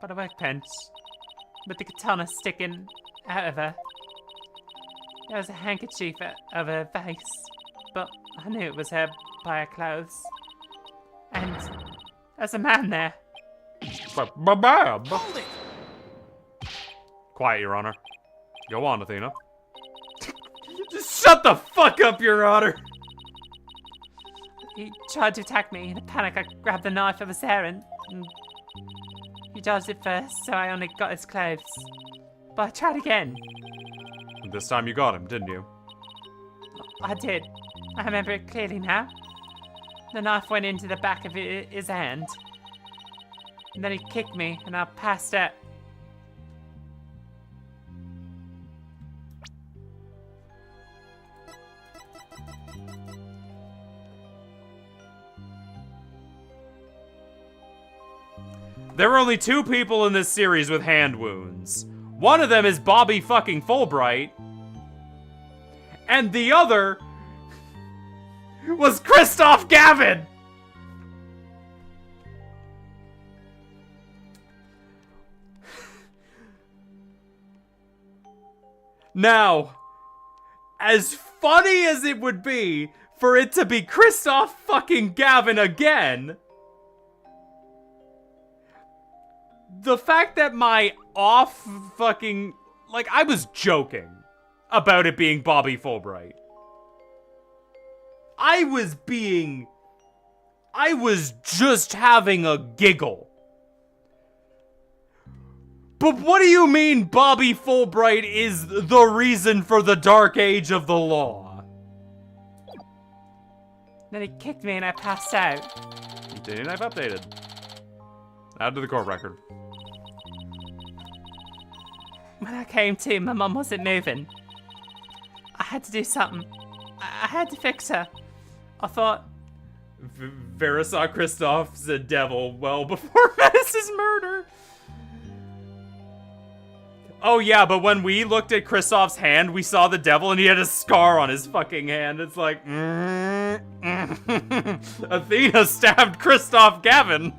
by the workbench, with the katana sticking out of her. There was a handkerchief over her face, but I knew it was her by her clothes. And there's a man there. Bam! Quiet, Your Honor. Go on, Athena. Just shut the fuck up, Your Honor! He tried to attack me. In a panic, I grabbed the knife of his hair and he dodged it first, so I only got his clothes. But I tried again. And this time you got him, didn't you? I did. I remember it clearly now. The knife went into the back of his hand. And then he kicked me and I passed out. There are only two people in this series with hand wounds. One of them is Bobby fucking Fulbright. And the other was Christoph Gavin! Now, as funny as it would be for it to be Christoph fucking Gavin again, the fact that my I was joking about it being Bobby Fulbright. I was just having a giggle. But what do you mean Bobby Fulbright is the reason for the dark age of the law? Then he kicked me and I passed out. Detainee knife updated. Add to the court record. When I came to, my mum wasn't moving. I had to do something. I had to fix her. I thought... Vera saw Christoph's the devil well before Menace's murder. Oh yeah, but when we looked at Christoph's hand, we saw the devil and he had a scar on his fucking hand. It's like... Athena stabbed Christoph Gavin.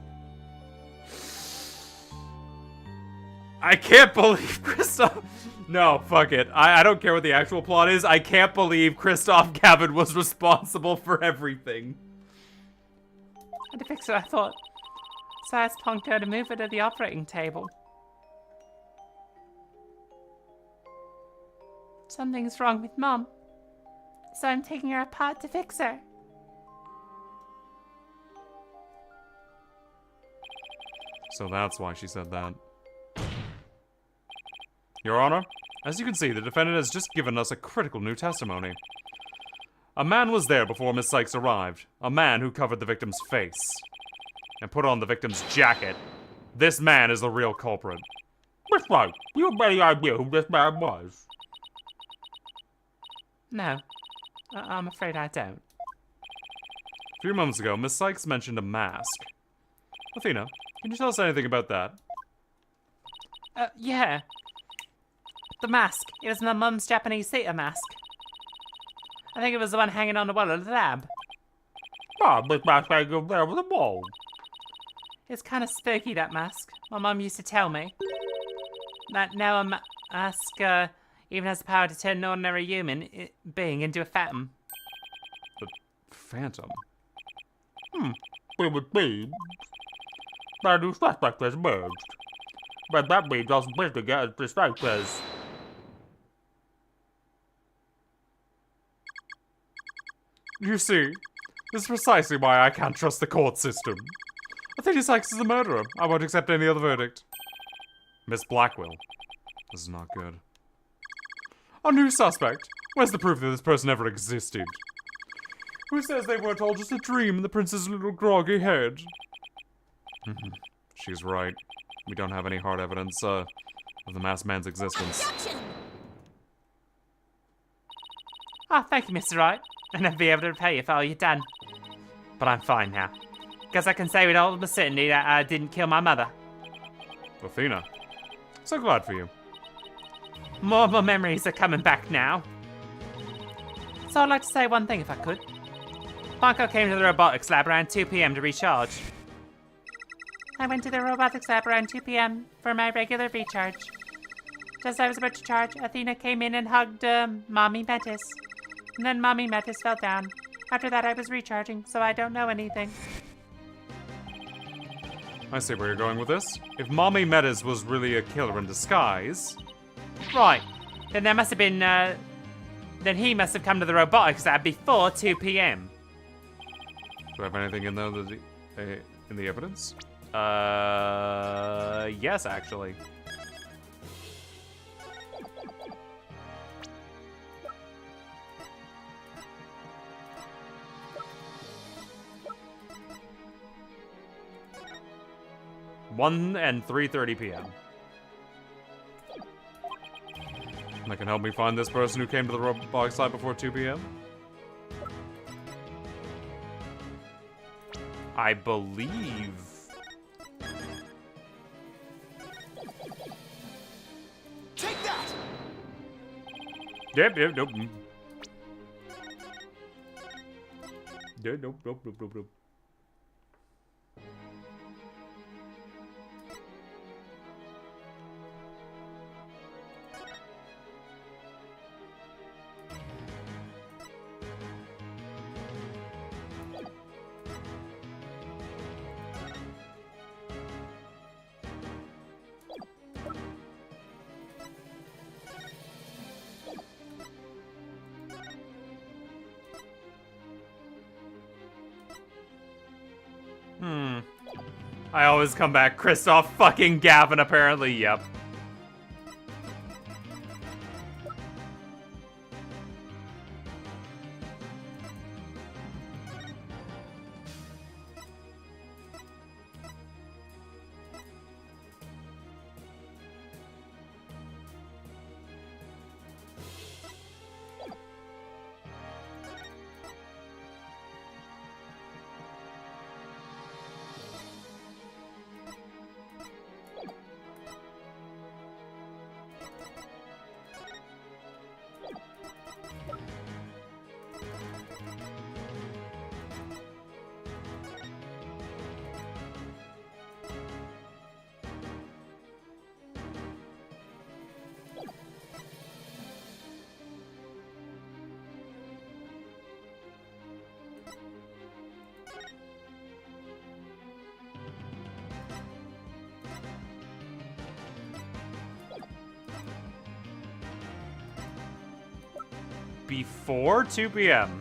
I can't believe Christoph... No, fuck it. I don't care what the actual plot is. I can't believe Christoph Gavin was responsible for everything. I had to fix her, I thought. So I asked Ponko to move her to the operating table. Something's wrong with Mom. So I'm taking her apart to fix her. So that's why she said that. Your Honor, as you can see, the defendant has just given us a critical new testimony. A man was there before Miss Sykes arrived. A man who covered the victim's face and put on the victim's jacket. This man is the real culprit. Miss Sykes, do you have any idea who this man was? No, I'm afraid I don't. A few moments ago, Miss Sykes mentioned a mask. Athena, can you tell us anything about that? Yeah. The mask. It was my mum's Japanese theater mask. I think it was the one hanging on the wall of the lab. Ah, this mask hanging over there on the wall. It's kind of spooky, that mask. My mum used to tell me that now a mask even has the power to turn an ordinary human being into a phantom. The Phantom? It would be that a new suspect has emerged. But that means our suspicion as precise as... You see, this is precisely why I can't trust the court system. Athena Sykes is the murderer. I won't accept any other verdict. Miss Blackwell. This is not good. Our new suspect. Where's the proof that this person ever existed? Who says they weren't all just a dream in the prince's little groggy head? She's right. We don't have any hard evidence, of the masked man's existence. Oh, thank you, Mr. Wright. I'll never be able to repay you for all you've done. But I'm fine now. Because I can say with all the certainty that I didn't kill my mother. Athena. So glad for you. More and more memories are coming back now. So I'd like to say one thing if I could. Marco came to the robotics lab around 2 p.m. to recharge. I went to the robotics lab around 2 p.m. for my regular recharge. Just as I was about to charge, Athena came in and hugged, Mommy Metis. And then Mommy Metis fell down. After that I was recharging, so I don't know anything. I see where you're going with this. If Mommy Metis was really a killer in disguise... Right. Then there must have been, then he must have come to the robotics lab before 2 p.m. Do I have anything in there that in the evidence? Yes, actually. One and 3:30 p.m. That can help me find this person who came to the robotics lab before 2 p.m.? I believe. Take that! Yep, nope. Yeah, nope. I always come back. Christoph fucking Gavin, apparently. Yep. Before 2 p.m.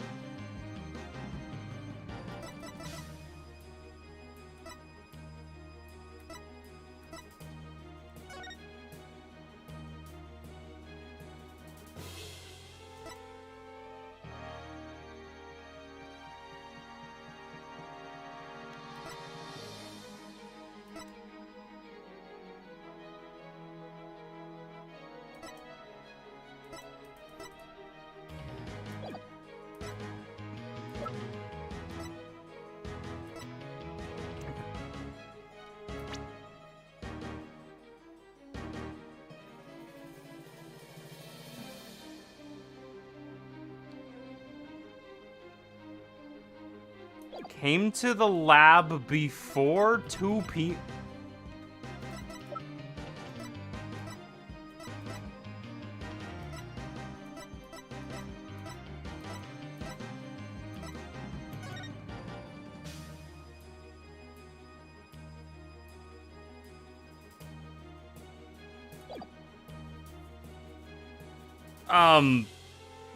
Came to the lab before 2 p.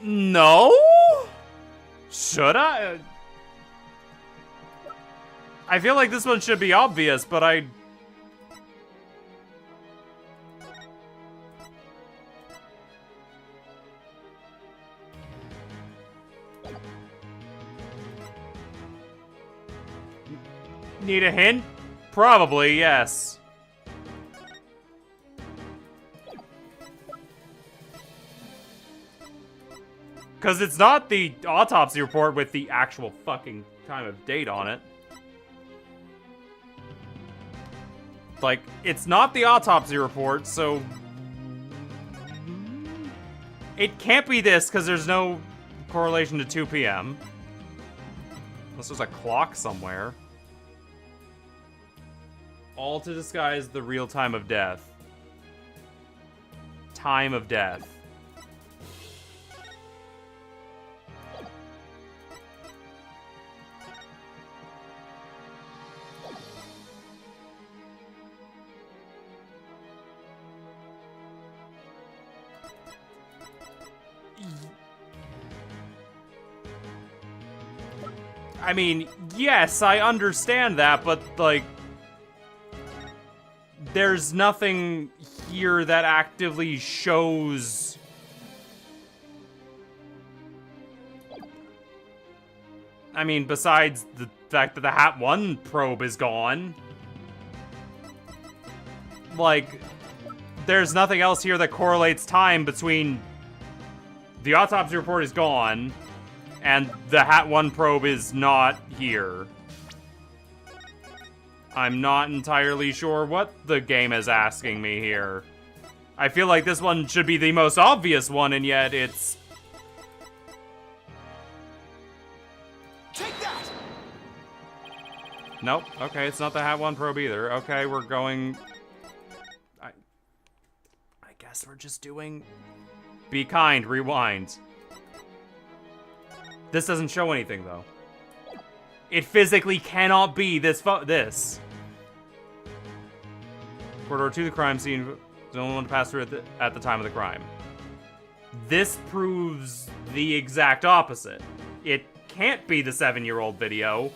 No? Should I? I feel like this one should be obvious, but I... Need a hint? Probably, yes. Because it's not the autopsy report with the actual fucking time of date on it. Like, it's not the autopsy report, so... It can't be this, because there's no correlation to 2 p.m. Unless there's a clock somewhere. All to disguise the real time of death. Time of death. I mean, yes, I understand that, but, like, there's nothing here that actively shows... I mean, besides the fact that the Hat 1 probe is gone. Like, there's nothing else here that correlates time between the autopsy report is gone and the Hat 1 probe is not here. I'm not entirely sure what the game is asking me here. I feel like this one should be the most obvious one, and yet it's... Take that! Nope. Okay, it's not the Hat 1 probe either. Okay, we're going... I guess we're just doing... Be kind, rewind. This doesn't show anything, though. It physically cannot be this. Corridor to the crime scene. The only one to pass through at the time of the crime. This proves the exact opposite. It can't be the 7-year-old video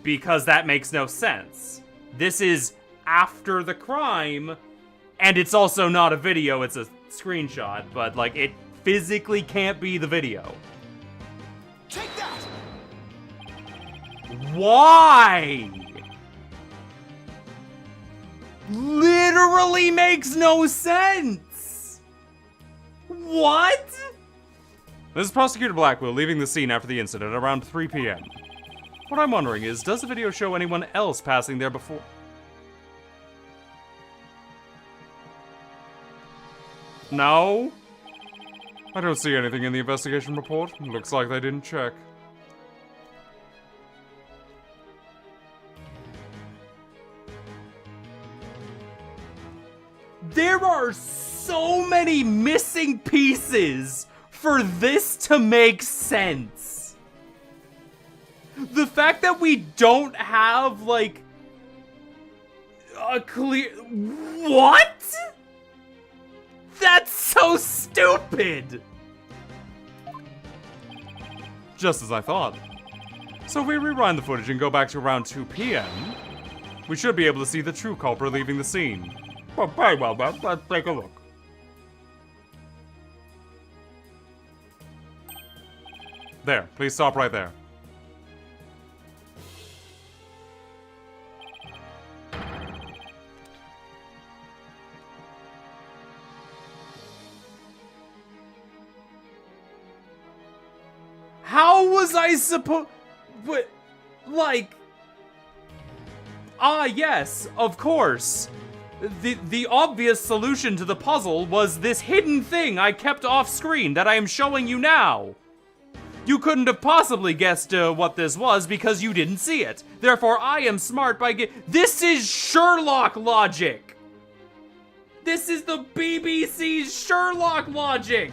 because that makes no sense. This is after the crime, and it's also not a video, it's a screenshot, but, like, it physically can't be the video. Take that! Why? Literally makes no sense. What? This is Prosecutor Blackwell leaving the scene after the incident around 3 p.m. What I'm wondering is, does the video show anyone else passing there before? No. I don't see anything in the investigation report. Looks like they didn't check. There are so many missing pieces for this to make sense. The fact that we don't have, like, a clear... What? That's so stupid! Just as I thought. So if we rewind the footage and go back to around 2 p.m., we should be able to see the true culprit leaving the scene. Well, very well, then. Let's take a look. There, please stop right there. How was I supposed... But, like... Ah, yes, of course. The obvious solution to the puzzle was this hidden thing I kept off screen that I am showing you now. You couldn't have possibly guessed what this was because you didn't see it. Therefore, I am smart by This is Sherlock logic! This is the BBC's Sherlock logic!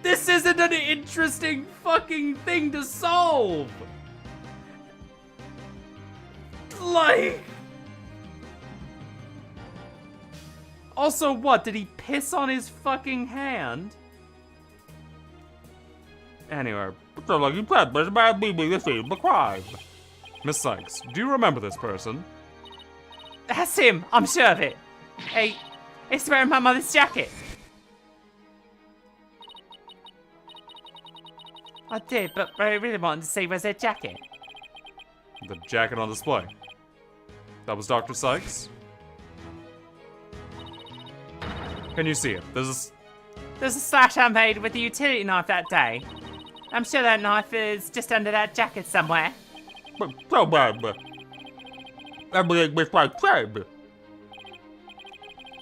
This isn't an interesting fucking thing to solve! Like... Also, what? Did he piss on his fucking hand? Anyway, So like you said, but it's about BBC, the crime. Miss Sykes, do you remember this person? That's him, I'm sure of it. He's wearing my mother's jacket. I did, but what I really wanted to see was their jacket. The jacket on display. That was Dr. Sykes? Can you see it? There's a slash I made with the utility knife that day. I'm sure that knife is just under that jacket somewhere. But so bad, everything was like said.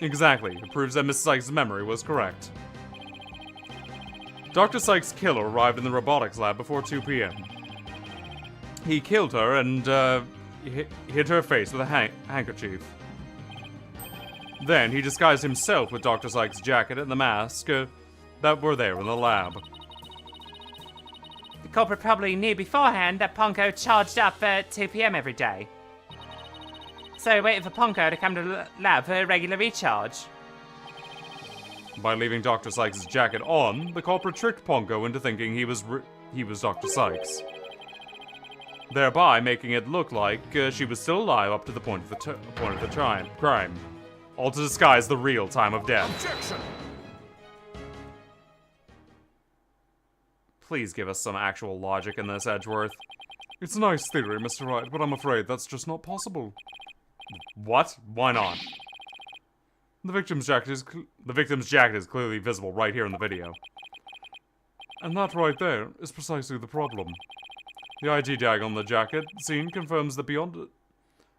Exactly. It proves that Miss Sykes' memory was correct. Dr. Sykes' killer arrived in the robotics lab before 2 p.m. He killed her and hit her face with a handkerchief. Then he disguised himself with Dr. Sykes' jacket and the mask that were there in the lab. The culprit probably knew beforehand that Ponko charged up at 2 p.m. every day. So he waited for Ponko to come to the lab for a regular recharge. By leaving Dr. Sykes' jacket on, the culprit tricked Ponko into thinking he was Dr. Sykes, thereby making it look like she was still alive up to the point of the crime, all to disguise the real time of death. Objection! Please give us some actual logic in this, Edgeworth. It's a nice theory, Mr. Wright, but I'm afraid that's just not possible. What? Why not? The victim's jacket is clearly visible right here in the video. And that right there is precisely the problem. The ID tag on the jacket scene confirms that beyond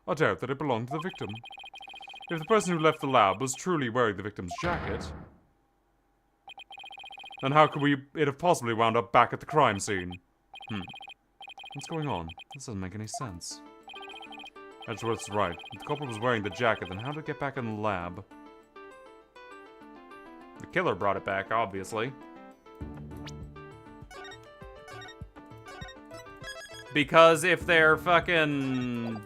a doubt that it belonged to the victim. If the person who left the lab was truly wearing the victim's jacket, then how could it have possibly wound up back at the crime scene? What's going on? This doesn't make any sense. Edgeworth's right. If the culprit was wearing the jacket, then how did it get back in the lab? The killer brought it back, obviously. Because if they're fucking...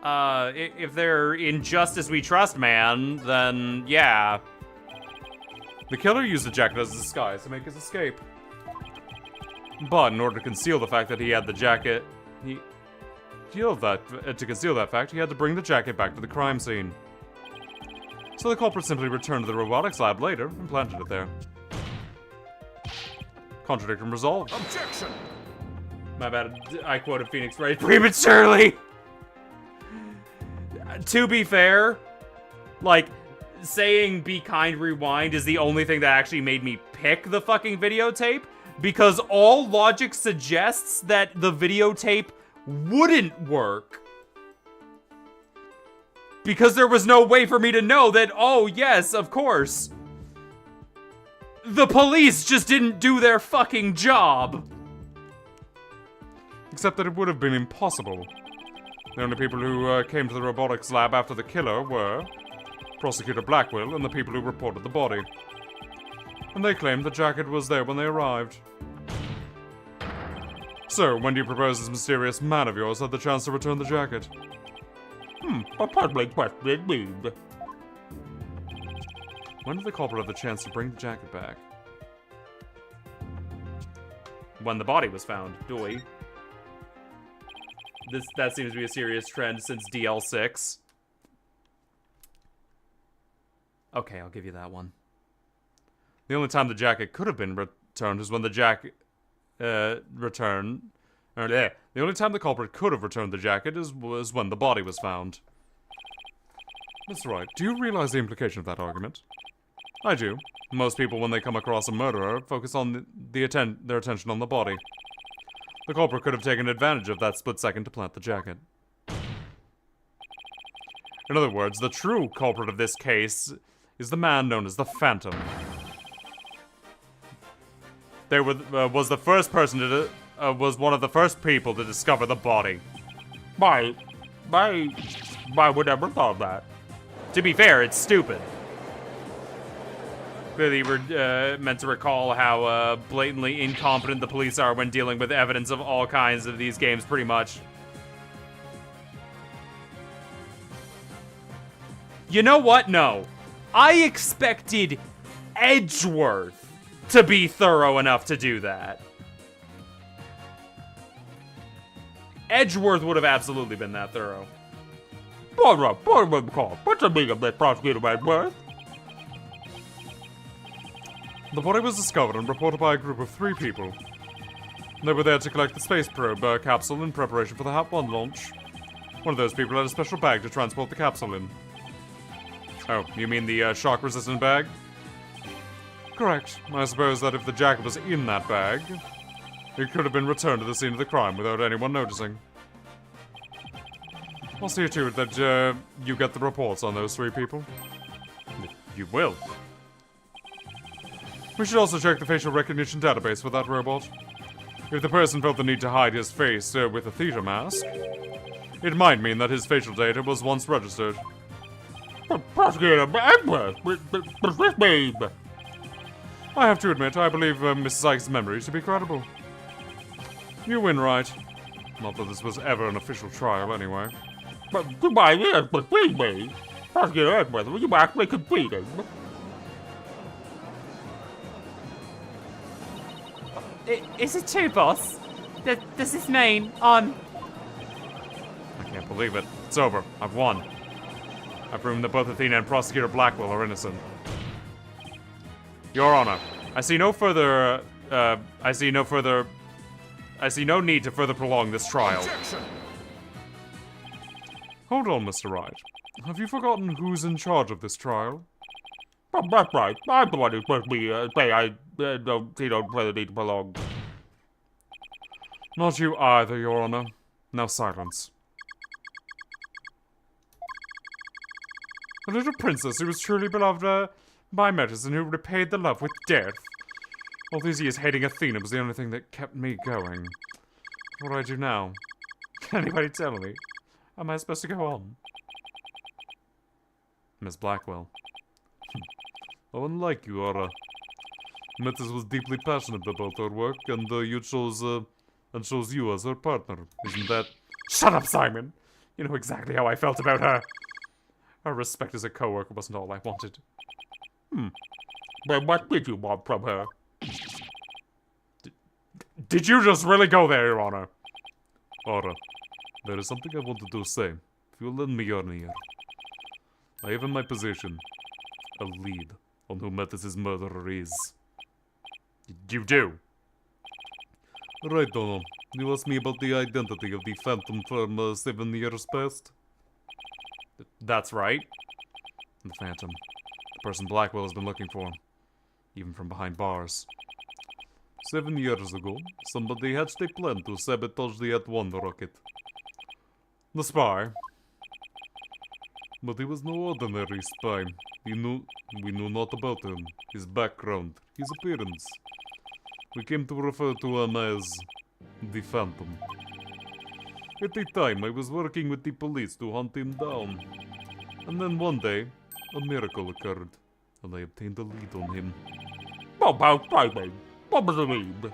if they're in Justice We Trust, man, then yeah. The killer used the jacket as a disguise to make his escape. But in order to conceal the fact that he had the jacket, to conceal that fact, he had to bring the jacket back to the crime scene. So the culprit simply returned to the robotics lab later and planted it there. Contradiction resolved. Objection! My bad, I quoted Phoenix Wright prematurely. To be fair, like, saying "be kind, rewind" is the only thing that actually made me pick the fucking videotape, because all logic suggests that the videotape wouldn't work. Because there was no way for me to know that, oh yes, of course, the police just didn't do their fucking job. Except that it would have been impossible. The only people who came to the robotics lab after the killer were Prosecutor Blackwell and the people who reported the body. And they claimed the jacket was there when they arrived. So, when do you propose this mysterious man of yours had the chance to return the jacket? A puzzling question indeed. When did the culprit have the chance to bring the jacket back? When the body was found, doy. That seems to be a serious trend since DL6. Okay, I'll give you that one. The only time the jacket could have been returned is when the jacket... The only time the culprit could have returned the jacket was when the body was found. Mr. Wright, do you realize the implication of that argument? I do. Most people, when they come across a murderer, focus on their attention on the body. The culprit could have taken advantage of that split second to plant the jacket. In other words, the true culprit of this case is the man known as the Phantom. was the first person to was one of the first people to discover the body. I would never thought that. To be fair, it's stupid. Clearly, we're meant to recall how blatantly incompetent the police are when dealing with evidence of all kinds of these games, pretty much. You know what? No. I expected Edgeworth to be thorough enough to do that. Edgeworth would have absolutely been that thorough. What's the meaning of that prosecutor Edgeworth? The body was discovered and reported by a group of 3 people. They were there to collect the space probe capsule in preparation for the HAP-1 launch. One of those people had a special bag to transport the capsule in. Oh, you mean the shock-resistant bag? Correct. I suppose that if the jacket was in that bag, it could have been returned to the scene of the crime without anyone noticing. I'll see to it that you get the reports on those 3 people. You will. We should also check the facial recognition database for that robot. If the person felt the need to hide his face with a theater mask, it might mean that his facial data was once registered. Prosecutor Edgeworth, but this babe. I have to admit, I believe Mrs. Sykes' memory to be credible. You win, right? Not that this was ever an official trial, anyway. But goodbye, yes, but please me. Prosecutor Edgeworth, will you actually complete it? Is it true, boss? Does this mean I can't believe it. It's over. I've won. I've proven that both Athena and Prosecutor Blackwell are innocent. Your Honor, I see no need to further prolong this trial. Objection! Hold on, Mr. Wright. Have you forgotten who's in charge of this trial? Oh, that's right. I'm the one who's supposed to be, say I don't see no further need to prolong. Not you either, Your Honor. Now silence. The little princess who was truly beloved by Metis and who repaid the love with death. All these years hating Athena was the only thing that kept me going. What do I do now? Can anybody tell me? Am I supposed to go on? Miss Blackwell. Oh, unlike you, Aura. Metis was deeply passionate about her work, and chose you as her partner. Isn't that... Shut up, Simon! You know exactly how I felt about her. Her respect as a co-worker wasn't all I wanted. But what did you want from her? Did you just really go there, Your Honor? Aura, there is something I wanted to say. If you'll lend me your ear. I have in my possession a lead on who Metis' murderer is. You do. Right, Dono. You asked me about the identity of the Phantom from 7 years past? That's right. The Phantom. The person Blackwell has been looking for. Even from behind bars. 7 years ago, somebody hatched a plan to sabotage the At-1 rocket. The spy. But he was no ordinary spy. We knew not about him, his background, his appearance. We came to refer to him as the Phantom. At the time, I was working with the police to hunt him down. And then one day, a miracle occurred, and I obtained a lead on him. About timing. What was the lead?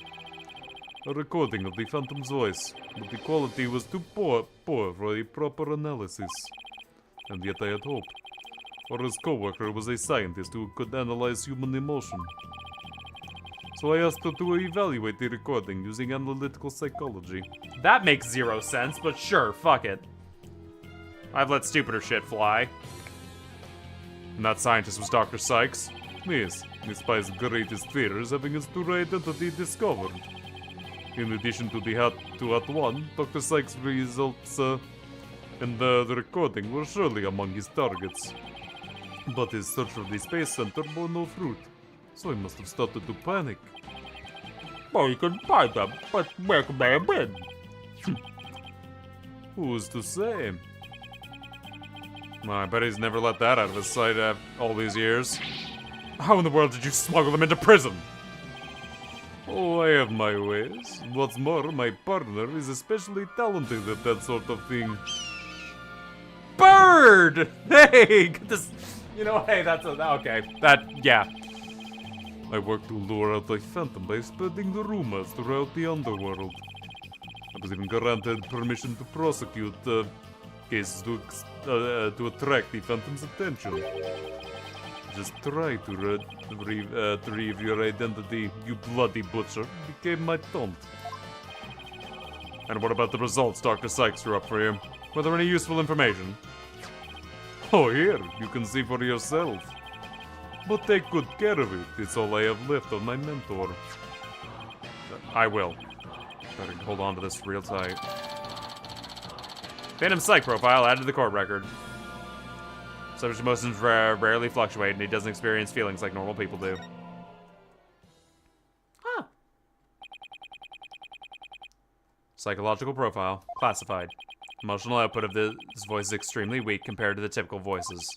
A recording of the Phantom's voice, but the quality was too poor for a proper analysis. And yet I had hope. For his co-worker was a scientist who could analyze human emotion. So I asked her to evaluate the recording using analytical psychology. That makes zero sense, but sure, fuck it. I've let stupider shit fly. And that scientist was Dr. Sykes? Yes, the spy's greatest fear is having his true identity discovered. In addition to the At-1, Dr. Sykes' results and the recording were surely among his targets. But his search for the space center bore no fruit, so he must have started to panic. Well, you couldn't find them, but where could they have been? Who's to say? I bet he's never let that out of his sight all these years. How in the world did you smuggle them into prison? Oh, I have my ways. What's more, my partner is especially talented at that sort of thing. Bird! Hey, get this. You know, hey, that's okay. Yeah. I work to lure out the phantom by spreading the rumors throughout the underworld. I was even granted permission to prosecute cases to attract the phantom's attention. Just try to retrieve your identity, you bloody butcher. Became my taunt. And what about the results Dr. Sykes threw up for you? Were there any useful information? Oh, here, you can see for yourself. But take good care of it. It's all I have left of my mentor. I will. Better hold on to this real tight. Phantom Psych profile added to the court record. Subject emotions rarely fluctuate, and he doesn't experience feelings like normal people do. Huh. Psychological profile. Classified. Emotional output of this voice is extremely weak compared to the typical voices.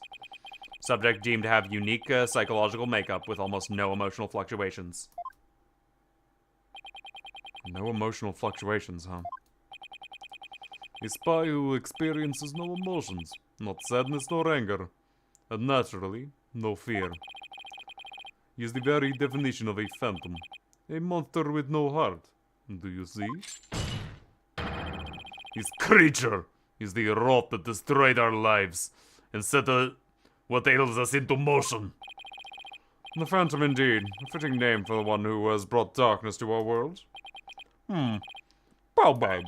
Subject deemed to have unique psychological makeup with almost no emotional fluctuations. No emotional fluctuations, huh? A spy who experiences no emotions, not sadness nor anger, and naturally, no fear. He is the very definition of a phantom. A monster with no heart. Do you see? His creature is the rot that destroyed our lives and set what ails us into motion. The Phantom indeed. A fitting name for the one who has brought darkness to our world. Well, babe.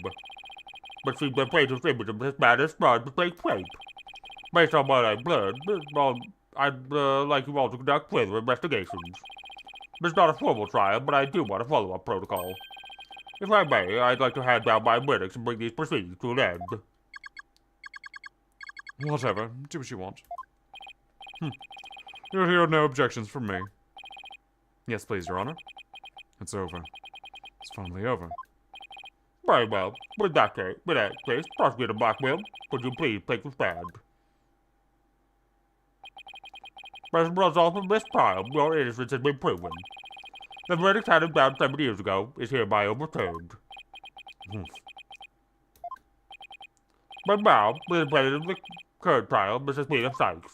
But see, the place is image of this man as far as the place shape. Based on what I've learned, I'd like you all to conduct further investigations. This is not a formal trial, but I do want a follow-up protocol. If I may, I'd like to hand down my verdicts and bring these proceedings to an end. Whatever. Do what you want. You'll hear no objections from me. Yes, please, Your Honor. It's over. It's finally over. Very well. With that case, Prosecutor Blackwell, would you please take the stand? As a result of this trial, your innocence has been proven. The verdict handed down 7 years ago is hereby overturned. But now, with the president of the current trial, Mrs. Peter Sykes.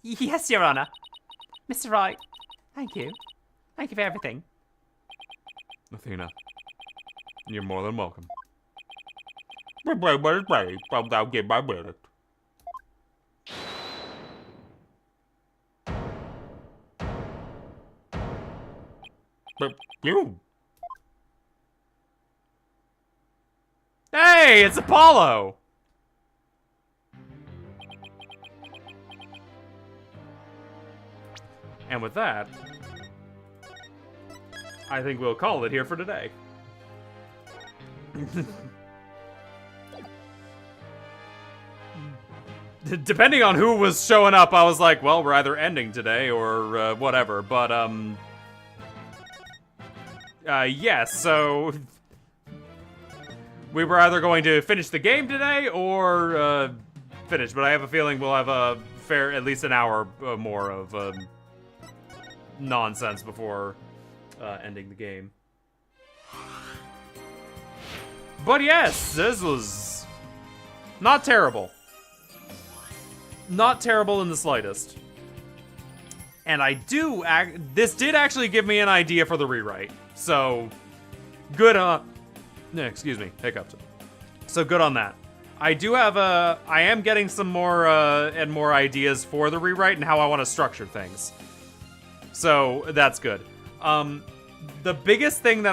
Yes, Your Honor. Mr. Wright, thank you. Thank you for everything. Athena, you're more than welcome. The blame is ready. I'll now give my verdict. But you. Hey, it's Apollo! And with that, I think we'll call it here for today. Depending on who was showing up, I was like, well, we're either ending today or whatever, but, yes, so we were either going to finish the game today or finish, but I have a feeling we'll have a at least an hour more of nonsense before ending the game. But yes, this was not terrible. Not terrible in the slightest. And this did actually give me an idea for the rewrite. So, good excuse me, hiccups. So good on that. I am getting some more and more ideas for the rewrite and how I want to structure things. So, that's good. The biggest thing that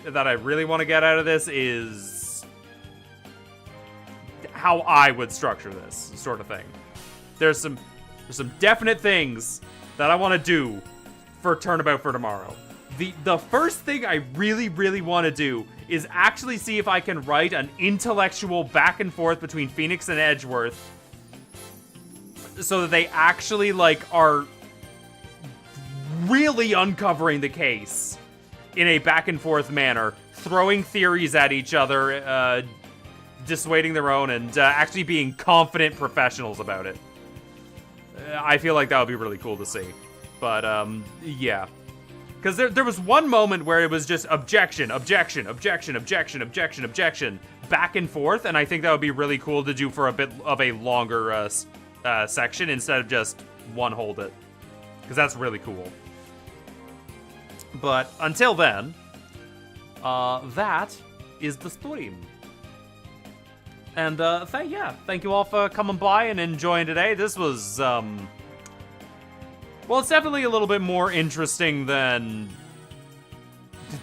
that I really want to get out of this is how I would structure this sort of thing. There's some definite things that I want to do for Turnabout for tomorrow. The first thing I really want to do is actually see if I can write an intellectual back and forth between Phoenix and Edgeworth so that they actually are really uncovering the case in a back and forth manner, throwing theories at each other, dissuading their own, and actually being confident professionals about it. I feel like that would be really cool to see. But, yeah. Because there was one moment where it was just objection, objection, objection, objection, objection, objection, back and forth, and I think that would be really cool to do for a bit of a longer section instead of just one hold it. Because that's really cool. But until then, that is the stream. And thank you all for coming by and enjoying today. This was, well, it's definitely a little bit more interesting than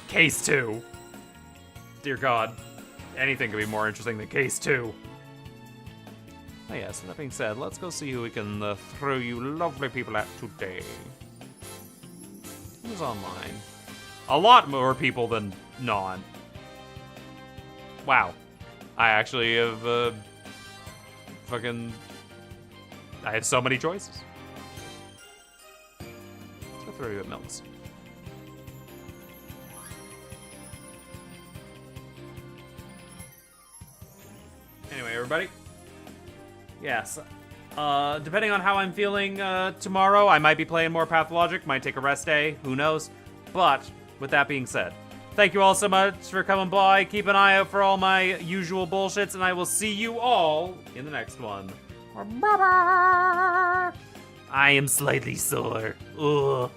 Case 2. Dear God, anything could be more interesting than Case 2. Oh yeah, so that being said, let's go see who we can throw you lovely people at today. Who's online? A lot more people than non. Wow. I actually have, I had so many choices. Let's go throw you at Mills. Anyway, everybody. Yes. Depending on how I'm feeling tomorrow, I might be playing more Pathologic, might take a rest day, who knows. But, with that being said, thank you all so much for coming by. Keep an eye out for all my usual bullshits, and I will see you all in the next one. Bye-bye! I am slightly sore. Ugh.